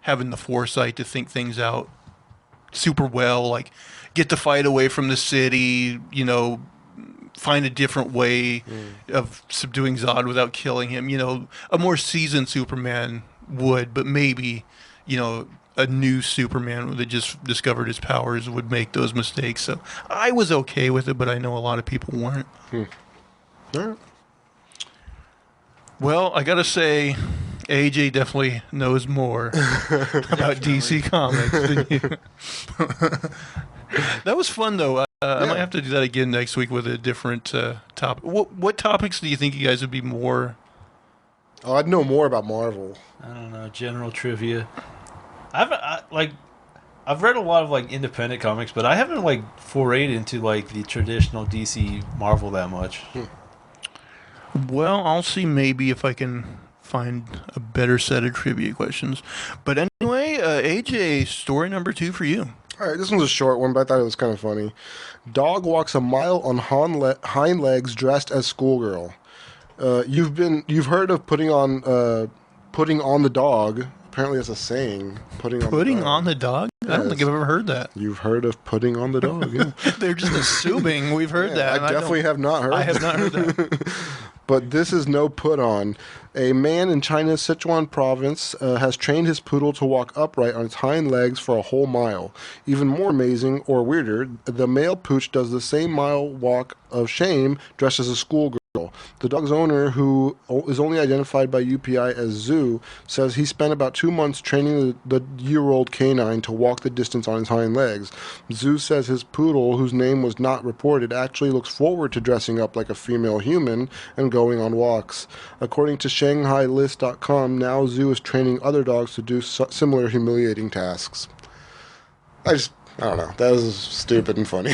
having the foresight to think things out super well, like, get the fight away from the city, you know, find a different way of subduing Zod without killing him. You know, a more seasoned Superman would, but maybe, you know, a new Superman that just discovered his powers would make those mistakes. So I was okay with it, but I know a lot of people weren't. Yeah. Well, I gotta say, AJ definitely knows more about DC Comics than you. That was fun, though. I might have to do that again next week with a different topic. What topics do you think you guys would be more? Oh, I'd know more about Marvel. I don't know, general trivia. I've read a lot of like independent comics, but I haven't like forayed into like the traditional DC Marvel that much. Well, I'll see maybe if I can find a better set of trivia questions. But anyway, AJ, story number 2 for you. All right, this one's a short one, but I thought it was kind of funny. Dog walks a mile on hind legs dressed as schoolgirl. You've heard of putting on the dog. Apparently, it's a saying. Putting on the dog? Yes. I don't think I've ever heard that. You've heard of putting on the dog? Yeah. They're just assuming we've heard that. I definitely have not heard. I have not heard that. But this is no put on. A man in China's Sichuan province has trained his poodle to walk upright on its hind legs for a whole mile. Even more amazing, or weirder, the male pooch does the same mile walk of shame dressed as a schoolgirl. The dog's owner, who is only identified by UPI as Zhu, says he spent about 2 months training the year-old canine to walk the distance on his hind legs. Zhu says his poodle, whose name was not reported, actually looks forward to dressing up like a female human and going on walks. According to ShanghaiList.com, now Zhu is training other dogs to do similar humiliating tasks. I don't know. That was stupid and funny.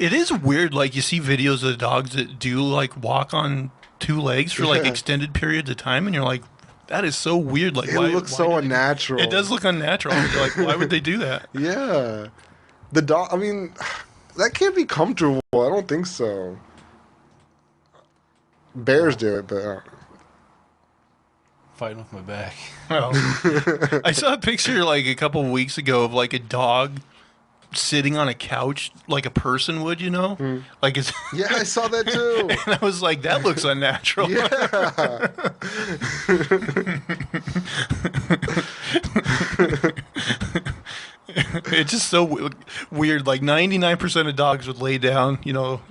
It is weird, like, you see videos of dogs that do, like, walk on 2 legs for, like, extended periods of time, and you're like, that is so weird. Like, it looks so unnatural. It does look unnatural. You're like, why would they do that? Yeah. The dog, I mean, that can't be comfortable. I don't think so. Bears do it, but... Fighting with my back. Well, I saw a picture, like, a couple of weeks ago of, like, a dog sitting on a couch like a person would, you know? Like it's yeah, I saw that too. And I was like, that looks unnatural. Yeah. It's just so weird. Like 99% of dogs would lay down, you know,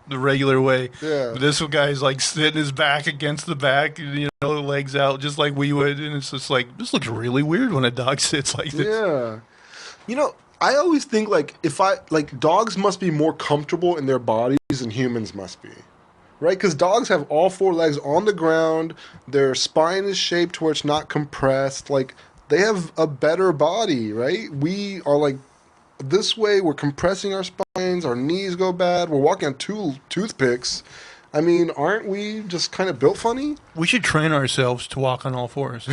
the regular way. Yeah. But this guy's like sitting his back against the back, you know, legs out just like we would. And it's just like, this looks really weird when a dog sits like this. Yeah. You know, I always think dogs must be more comfortable in their bodies than humans must be, right? Because dogs have all 4 legs on the ground. Their spine is shaped where it's not compressed. Like they have a better body, right? We are like this way. We're compressing our spines. Our knees go bad. We're walking on 2 toothpicks. I mean, aren't we just kind of built funny? We should train ourselves to walk on all 4s.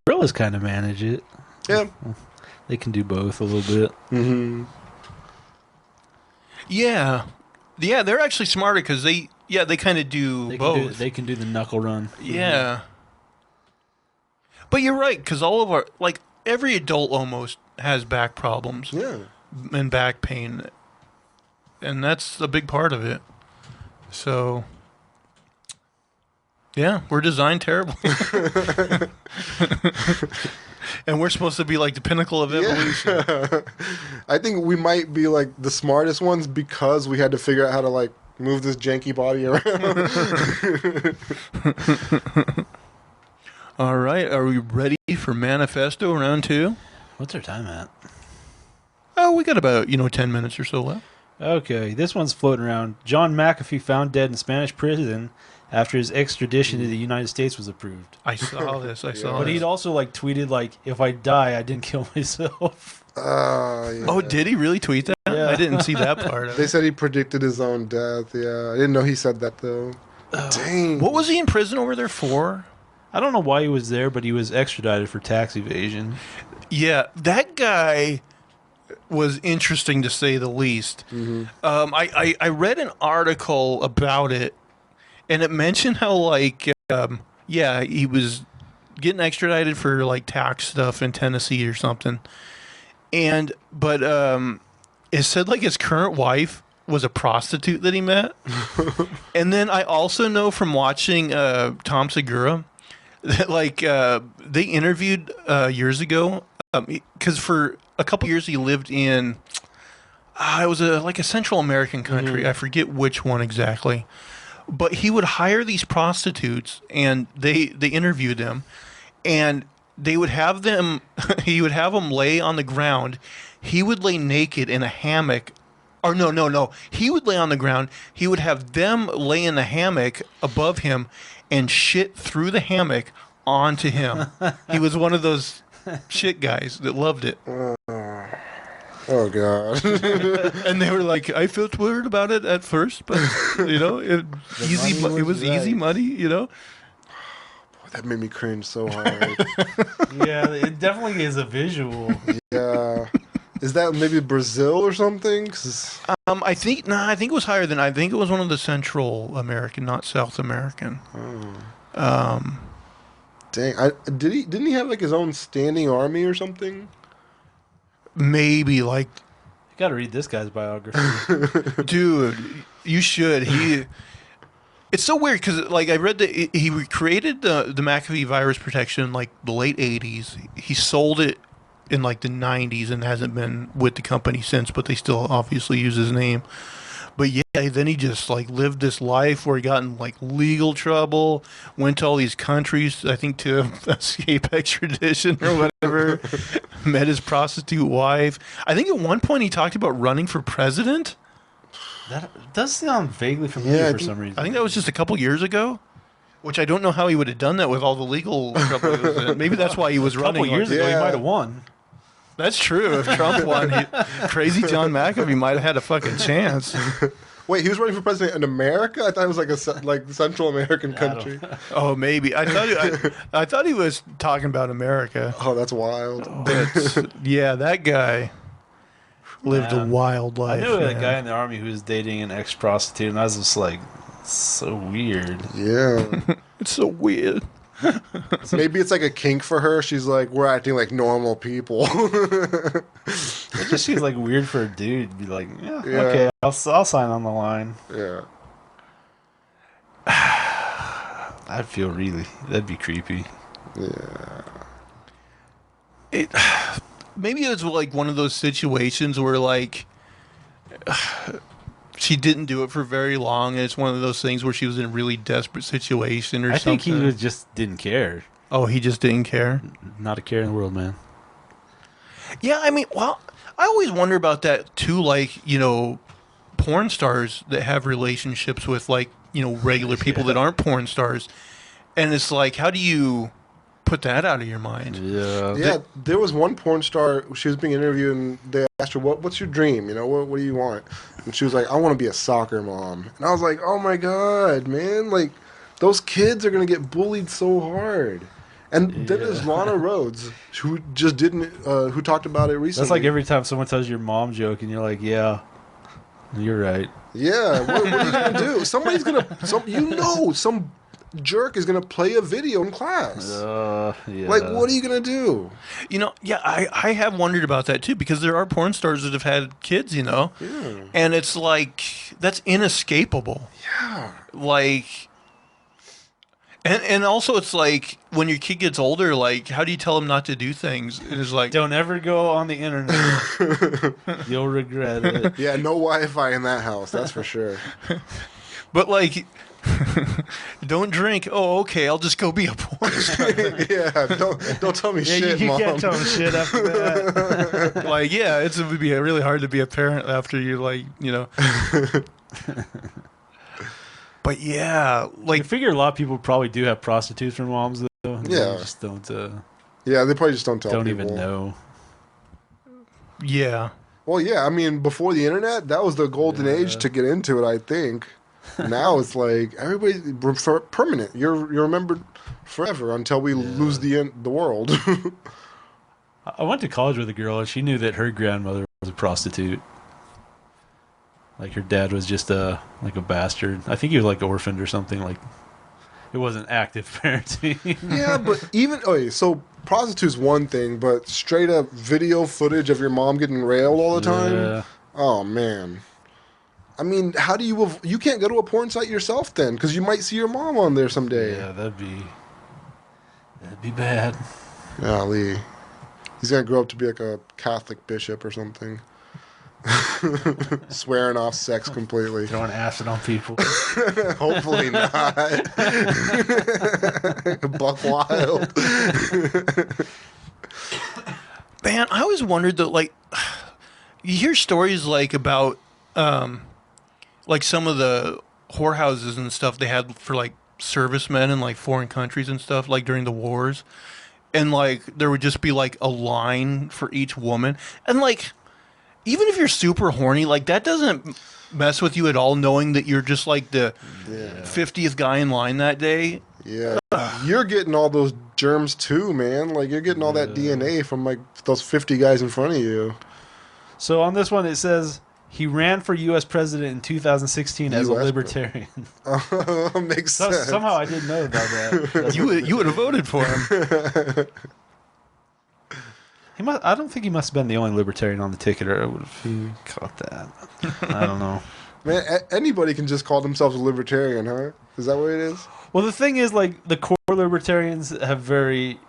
Gorillas kind of manage it. Yeah. They can do both a little bit. Mm-hmm. Yeah. Yeah, they're actually smarter because they kind of do both. They can do the knuckle run. Yeah. Mm-hmm. But you're right, because all of every adult almost has back problems. Yeah. And back pain. And that's a big part of it. So... yeah, we're designed terrible. And we're supposed to be like the pinnacle of evolution. I think we might be like the smartest ones because we had to figure out how to like Move this janky body around. All right, are we ready for Manifesto round 2? What's our time at? Oh, we got about 10 minutes or so left. Okay, this one's floating around. John McAfee found dead in Spanish prison after his extradition to the United States was approved. I saw this. But he'd also tweeted if I die, I didn't kill myself. Yeah. Oh, did he really tweet that? Yeah. I didn't see that part of They it. said he predicted his own death. Yeah, I didn't know he said that though. Dang. What was he in prison over there for? I don't know why he was there, but he was extradited for tax evasion. Yeah, that guy was interesting to say the least. Mm-hmm. I read an article about it, and it mentioned how he was getting extradited for tax stuff in Tennessee or something, but it said his current wife was a prostitute that he met, and then I also know from watching Tom Segura that they interviewed years ago because for a couple years he lived in it was a Central American country. I forget which one exactly, but he would hire these prostitutes and they interviewed them, and they would have them he would have them lay on the ground. He would lay naked in a hammock. Or no. He would lay on the ground. He would have them lay in the hammock above him and shit through the hammock onto him. He was one of those shit guys that loved it. Oh God. And they were like, I felt weird about it at first, but it was easy money, Boy, that made me cringe so hard. Yeah, it definitely is a visual. Yeah. Is that maybe Brazil or something? 'Cause I think it was higher than I think it was one of the Central American, not South American. dang, didn't he have his own standing army or something? Maybe You got to read this guy's biography. dude, you should. It's so weird because I read that he created the McAfee virus protection in the late 80s. He sold it in the 90s and hasn't been with the company since, but they still obviously use his name. But yeah, then he just lived this life where he got in legal trouble, went to all these countries, I think to escape extradition or whatever, met his prostitute wife. I think at one point he talked about running for president. That does sound vaguely familiar Yeah, for some reason. I think that was just a couple years ago. Which I don't know how he would have done that with all the legal trouble he was in. Maybe that's why he was a couple running. years ago, he Yeah. might have won. That's true. If Trump won, crazy John McAfee might have had a fucking chance. Wait, he was running for president in America? I thought it was a Central American country. Oh, maybe. I thought he was talking about America. Oh, that's wild. But yeah, that guy lived a wild life. I knew a man. guy in the army who was dating an ex-prostitute, and I was just so weird. Yeah. It's so weird. Maybe it's a kink for her. She's we're acting like normal people. It just seems weird for a dude to be Yeah. okay, I'll sign on the line. Yeah. That'd be creepy. Yeah. Maybe it's one of those situations where she didn't do it for very long, and it's one of those things where she was in a really desperate situation or I something. think he just didn't care. Oh, he just didn't care? Not a care in the world, man. Yeah, I mean, well, I always wonder about that too, porn stars that have relationships with regular people that aren't porn stars. And it's how do you put that out of your mind? Yeah. Yeah, there was one porn star. She was being interviewed, and they asked her, "What's your dream? What do you want?" And she was like, "I want to be a soccer mom." And I was like, "Oh my God, man! Those kids are gonna get bullied so hard." And then there's Lana Rhodes, who just didn't, who talked about it recently. That's every time someone tells your mom joke, and you're like, yeah, you're right. Yeah, what are you gonna do? Somebody's gonna, some jerk is gonna play a video in class. Yeah. What are you gonna do? Yeah, I have wondered about that too, because there are porn stars that have had kids, Yeah. and it's that's inescapable. Yeah. And also, it's like when your kid gets older, like how do you tell them not to do things? And it's like, Don't ever go on the internet. You'll regret it. Yeah, no Wi-Fi in that house. That's for sure. but like, don't drink. Oh, okay, I'll just go be a porn star. Yeah, don't tell me Yeah, shit, you Mom. can't tell them shit after that. Like, yeah, it would be really hard to be a parent after you, like, you know. But yeah, I like, figure a lot of people probably do have prostitutes for moms, though. And Yeah. they just don't Yeah, they probably just don't tell people. even know. yeah. Well, yeah, I mean, before the internet, that was the golden age to get into it, I think. Now it's like everybody permanent. You're remembered forever until we lose the world. I went to college with a girl, and she knew that her grandmother was a prostitute. Like her dad was just a bastard. I think he was like orphaned or something. Like it wasn't active parenting. Yeah, but even so prostitute's one thing, but straight up video footage of your mom getting railed all the time. Yeah. Oh man. I mean, how do you can't go to a porn site yourself then, because you might see your mom on there someday. Yeah, that'd be bad. Golly. He's gonna grow up to be like a Catholic bishop or something. Swearing off sex completely. Throwing acid on people. Hopefully not. Buck wild. Man, I always wondered that, like, you hear stories like about, like some of the whorehouses and stuff they had for like servicemen in like foreign countries and stuff, like during the wars, and like there would just be like a line for each woman, and like even if you're super horny, like that doesn't mess with you at all, knowing that you're just like the 50th guy in line that day. Yeah. You're getting all those germs too, man. Like you're getting all that DNA from like those 50 guys in front of you. So on this one, it says he ran for U.S. president in 2016 as a US libertarian. Makes sense. Somehow I didn't know about that. You would have voted for him. I don't think he must have been the only libertarian on the ticket, or would have he caught that? I don't know. Man, anybody can just call themselves a libertarian, huh? Is that what it is? Well, the thing is, like, the core libertarians have very,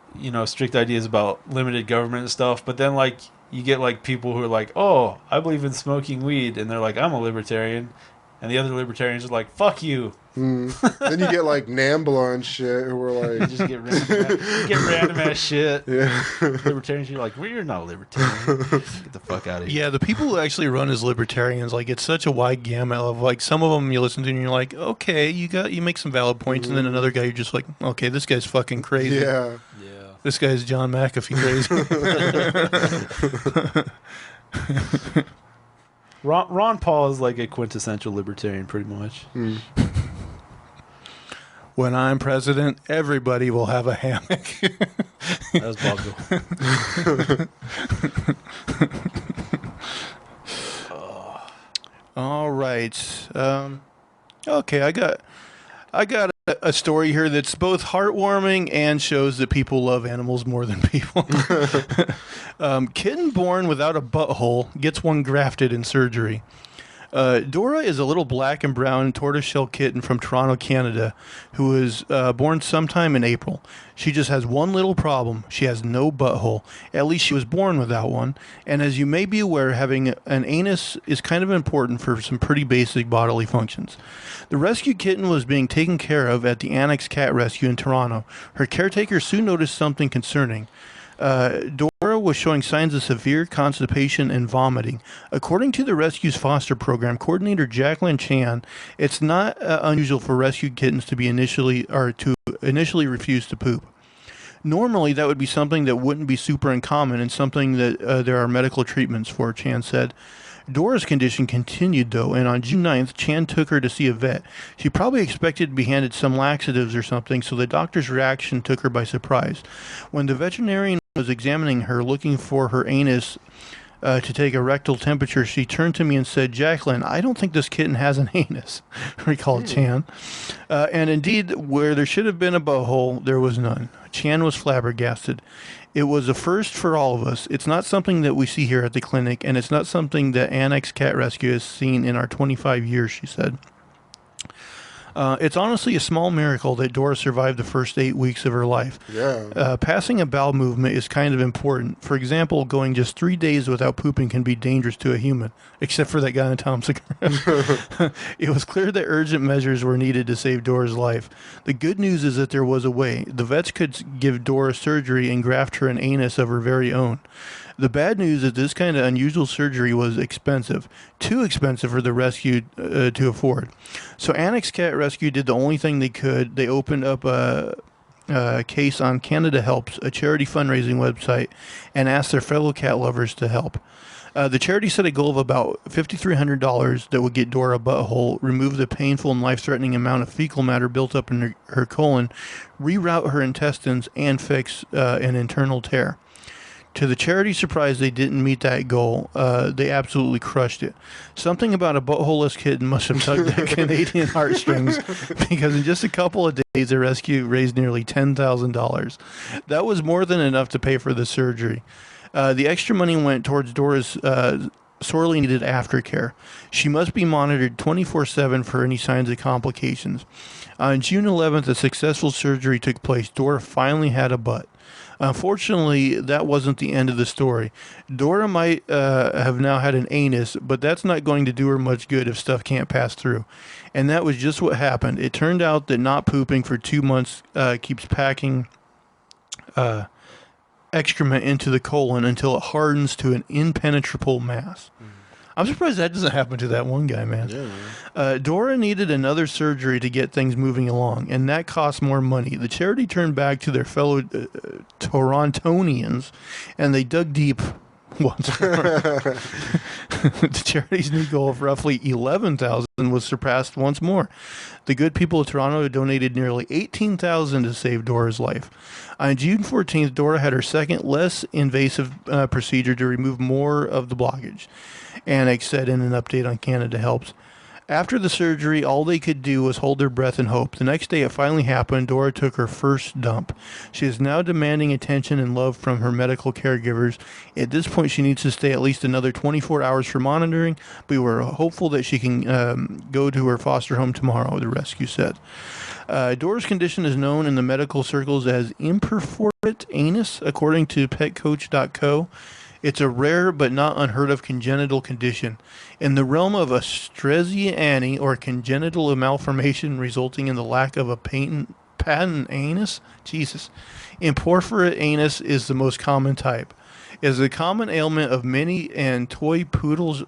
strict ideas about limited government and stuff, but then, like, you get, like, people who are like, oh, I believe in smoking weed, and they're like, I'm a libertarian, and the other libertarians are like, fuck you. Then you get, like, Nambla and shit, who are You like... just get random ass shit. Yeah. Libertarians, you're like, well, you're not a libertarian. Get the fuck out of here. Yeah, the people who actually run as libertarians, like it's such a wide gamut of like some of them you listen to and you're like, okay, you make some valid points, and then another guy you're just like, okay, this guy's fucking crazy. Yeah. This guy's John McAfee crazy. Ron Paul is like a quintessential libertarian, pretty much. When I'm president, everybody will have a hammock. That was Bob Dole. All right. Okay, I got a story here that's both heartwarming and shows that people love animals more than people. Kitten born without a butthole gets one grafted in surgery. Dora is a little black and brown tortoiseshell kitten from Toronto, Canada, who was born sometime in April. She just has one little problem. She has no butthole. At least she was born without one. And as you may be aware, having an anus is kind of important for some pretty basic bodily functions. The rescued kitten was being taken care of at the Annex Cat Rescue in Toronto. Her caretaker soon noticed something concerning. Dora was showing signs of severe constipation and vomiting. According to the rescue's foster program coordinator Jacqueline Chan, it's not unusual for rescued kittens to initially refuse to poop. Normally, that would be something that wouldn't be super uncommon and something that there are medical treatments for, Chan said. Dora's condition continued, though, and on June 9th, Chan took her to see a vet. She probably expected to be handed some laxatives or something, so the doctor's reaction took her by surprise. When the veterinarian was examining her, looking for her anus to take a rectal temperature, she turned to me and said, "Jacqueline, I don't think this kitten has an anus," recalled Chan. And indeed, where there should have been a butthole, there was none. Chan was flabbergasted. It was a first for all of us. It's not something that we see here at the clinic, and it's not something that Annex Cat Rescue has seen in our 25 years, she said. It's honestly a small miracle that Dora survived the first 8 weeks of her life. Yeah. Passing a bowel movement is kind of important. For example, going just 3 days without pooping can be dangerous to a human, except for that guy in Tom Segura. It was clear that urgent measures were needed to save Dora's life. The good news is that there was a way. The vets could give Dora surgery and graft her an anus of her very own. The bad news is this kind of unusual surgery was expensive, too expensive for the rescue to afford. So Annex Cat Rescue did the only thing they could. They opened up a case on Canada Helps, a charity fundraising website, and asked their fellow cat lovers to help. The charity set a goal of about $5,300 that would get Dora Butthole, remove the painful and life-threatening amount of fecal matter built up in her colon, reroute her intestines, and fix an internal tear. To the charity's surprise, they didn't meet that goal. They absolutely crushed it. Something about a butthole-less kitten must have tugged at Canadian heartstrings, because in just a couple of days, the rescue raised nearly $10,000. That was more than enough to pay for the surgery. The extra money went towards Dora's sorely needed aftercare. She must be monitored 24/7 for any signs of complications. On June 11th, a successful surgery took place. Dora finally had a butt. Unfortunately, that wasn't the end of the story. Dora might have now had an anus, but that's not going to do her much good if stuff can't pass through. And that was just what happened. It turned out that not pooping for 2 months keeps packing excrement into the colon until it hardens to an impenetrable mass. I'm surprised that doesn't happen to that one guy, man. Yeah. Dora needed another surgery to get things moving along, and that cost more money. The charity turned back to their fellow Torontonians, and they dug deep once more. The charity's new goal of roughly $11,000 was surpassed once more. The good people of Toronto donated nearly $18,000 to save Dora's life. On June 14th, Dora had her second, less invasive procedure to remove more of the blockage. Annex said in an update on Canada Helps. After the surgery, all they could do was hold their breath and hope. The next day it finally happened. Dora took her first dump. She is now demanding attention and love from her medical caregivers. At this point, she needs to stay at least another 24 hours for monitoring, but we're hopeful that she can go to her foster home tomorrow, the rescue said. Dora's condition is known in the medical circles as imperforate anus, according to petcoach.co. It's a rare but not unheard of congenital condition. In the realm of a Strzelecki Ani, or congenital malformation resulting in the lack of a patent anus, imperforate anus is the most common type. It is a common ailment of many and toy poodles.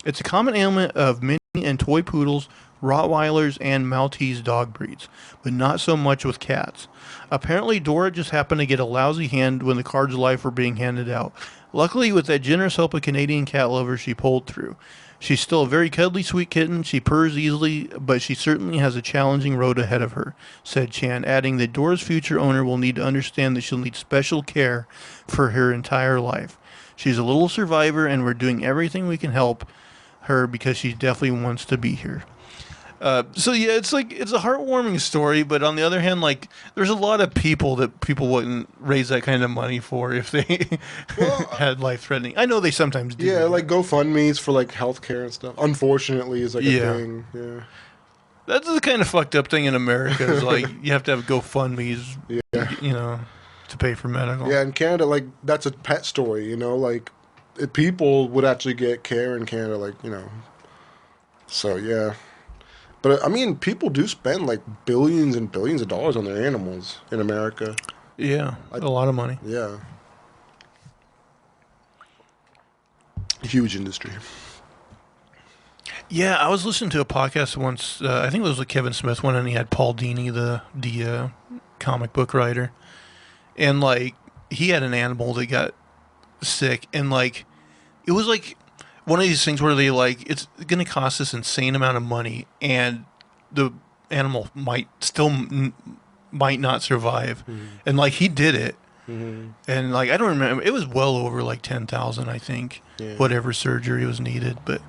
It's a common ailment of many and toy poodles, Rottweilers, and Maltese dog breeds, but not so much with cats. Apparently, Dora just happened to get a lousy hand when the cards of life were being handed out. Luckily, with that generous help of Canadian cat lovers, she pulled through. She's still a very cuddly, sweet kitten. She purrs easily, but she certainly has a challenging road ahead of her, said Chan, adding that Dora's future owner will need to understand that she'll need special care for her entire life. She's a little survivor, and we're doing everything we can help her because she definitely wants to be here. So yeah, it's a heartwarming story, but on the other hand, like, there's a lot of people that people wouldn't raise that kind of money for if they had life-threatening. I know they sometimes do. Yeah, like GoFundMe's for like healthcare and stuff. Unfortunately, is like a thing. Yeah, that's the kind of fucked up thing in America. Is like you have to have GoFundMe's, to pay for medical. Yeah, in Canada, like that's a pet story. Like people would actually get care in Canada, like So yeah. But, I mean, people do spend, like, billions and billions of dollars on their animals in America. Yeah, a lot of money. Yeah. Huge industry. Yeah, I was listening to a podcast once. I think it was with Kevin Smith one, and he had Paul Dini, the comic book writer. And, like, he had an animal that got sick. And, like, it was, like, one of these things where they like it's going to cost this insane amount of money, and the animal might not survive. Mm-hmm. And like he did it, and like I don't remember. It was well over like 10,000, I think, whatever surgery was needed. But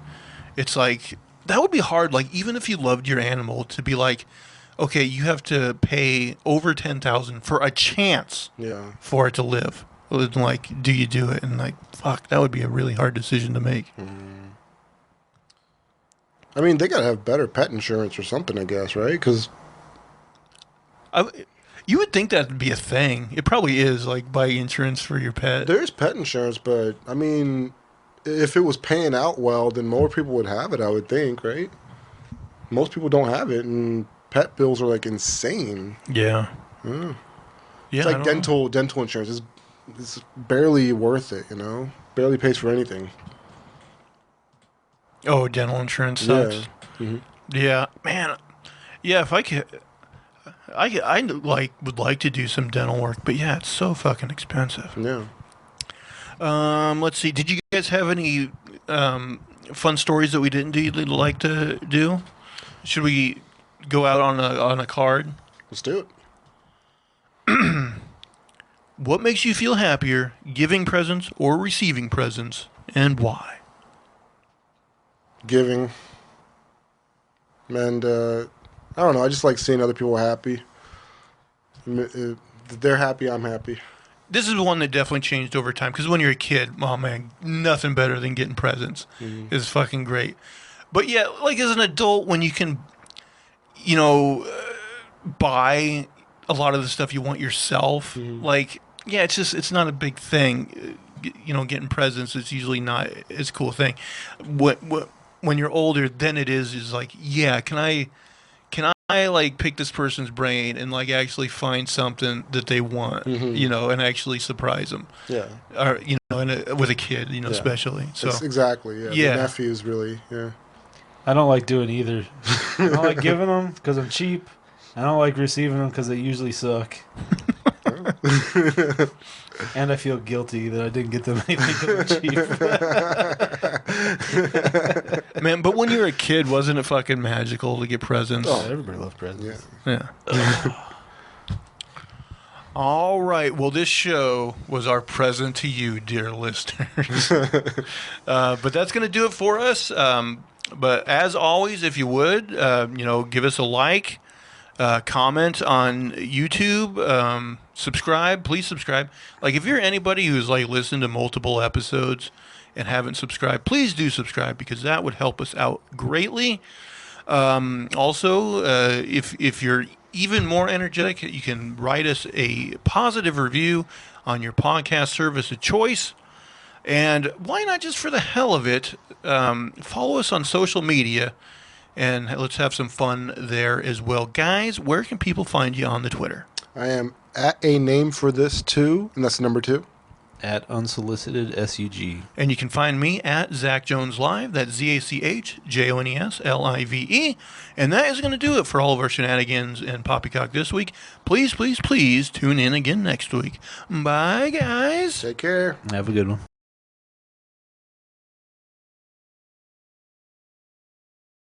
it's like that would be hard. Like even if you loved your animal, to be like, okay, you have to pay over 10,000 for a chance, for it to live. Like, do you do it? And like, fuck, that would be a really hard decision to make. I mean, they gotta have better pet insurance or something, I guess, right? Because you would think that'd be a thing. It probably is, like buy insurance for your pet. there's pet insurance, but I mean, if it was paying out well, then more people would have it, I would think, right? Most people don't have it, and pet bills are like insane. Yeah. Yeah. Yeah. It's like dental insurance. It's barely worth it, you know? Barely pays for anything. Oh, dental insurance sucks. Yeah. Mm-hmm. Yeah, man. Yeah, if I could, I would like to do some dental work, but yeah, it's so fucking expensive. Yeah. Let's see. Did you guys have any fun stories that we didn't do you'd like to do? Should we go out on a card? Let's do it. What makes you feel happier, giving presents or receiving presents, and why? Giving. And, I don't know. I just like seeing other people happy. If they're happy, I'm happy. This is one that definitely changed over time, because when you're a kid, oh man, nothing better than getting presents. Is fucking great. But yeah, like as an adult, when you can, buy a lot of the stuff you want yourself, like, yeah, it's not a big thing. Getting presents is usually not as cool a thing. When you're older, then it is like, yeah, can I like pick this person's brain and like actually find something that they want, and actually surprise them. Yeah. Or with a kid, especially. So exactly. Yeah. Yeah. The nephews really. Yeah. I don't like doing either. I don't like giving them because I'm cheap. I don't like receiving them because they usually suck. And I feel guilty that I didn't get them anything because I'm cheap. Man, but when you were a kid, wasn't it fucking magical to get presents? Oh, everybody loves presents. Yeah. Yeah. All right. Well, this show was our present to you, dear listeners. But that's going to do it for us. But as always, if you would, give us a like, comment on YouTube, subscribe. Please subscribe. Like, if you're anybody who's like listened to multiple episodes and haven't subscribed, please do subscribe, because that would help us out greatly. Also, if you're even more energetic, you can write us a positive review on your podcast service of choice. And why not, just for the hell of it, follow us on social media, and let's have some fun there as well. Guys, where can people find you on the Twitter? I am at a name for this too, and that's number 2. At unsolicited SUG. And you can find me at Zach Jones Live. That's ZachJonesLive. And that is going to do it for all of our shenanigans and poppycock this week. Please, please, please tune in again next week. Bye, guys. Take care. Have a good one.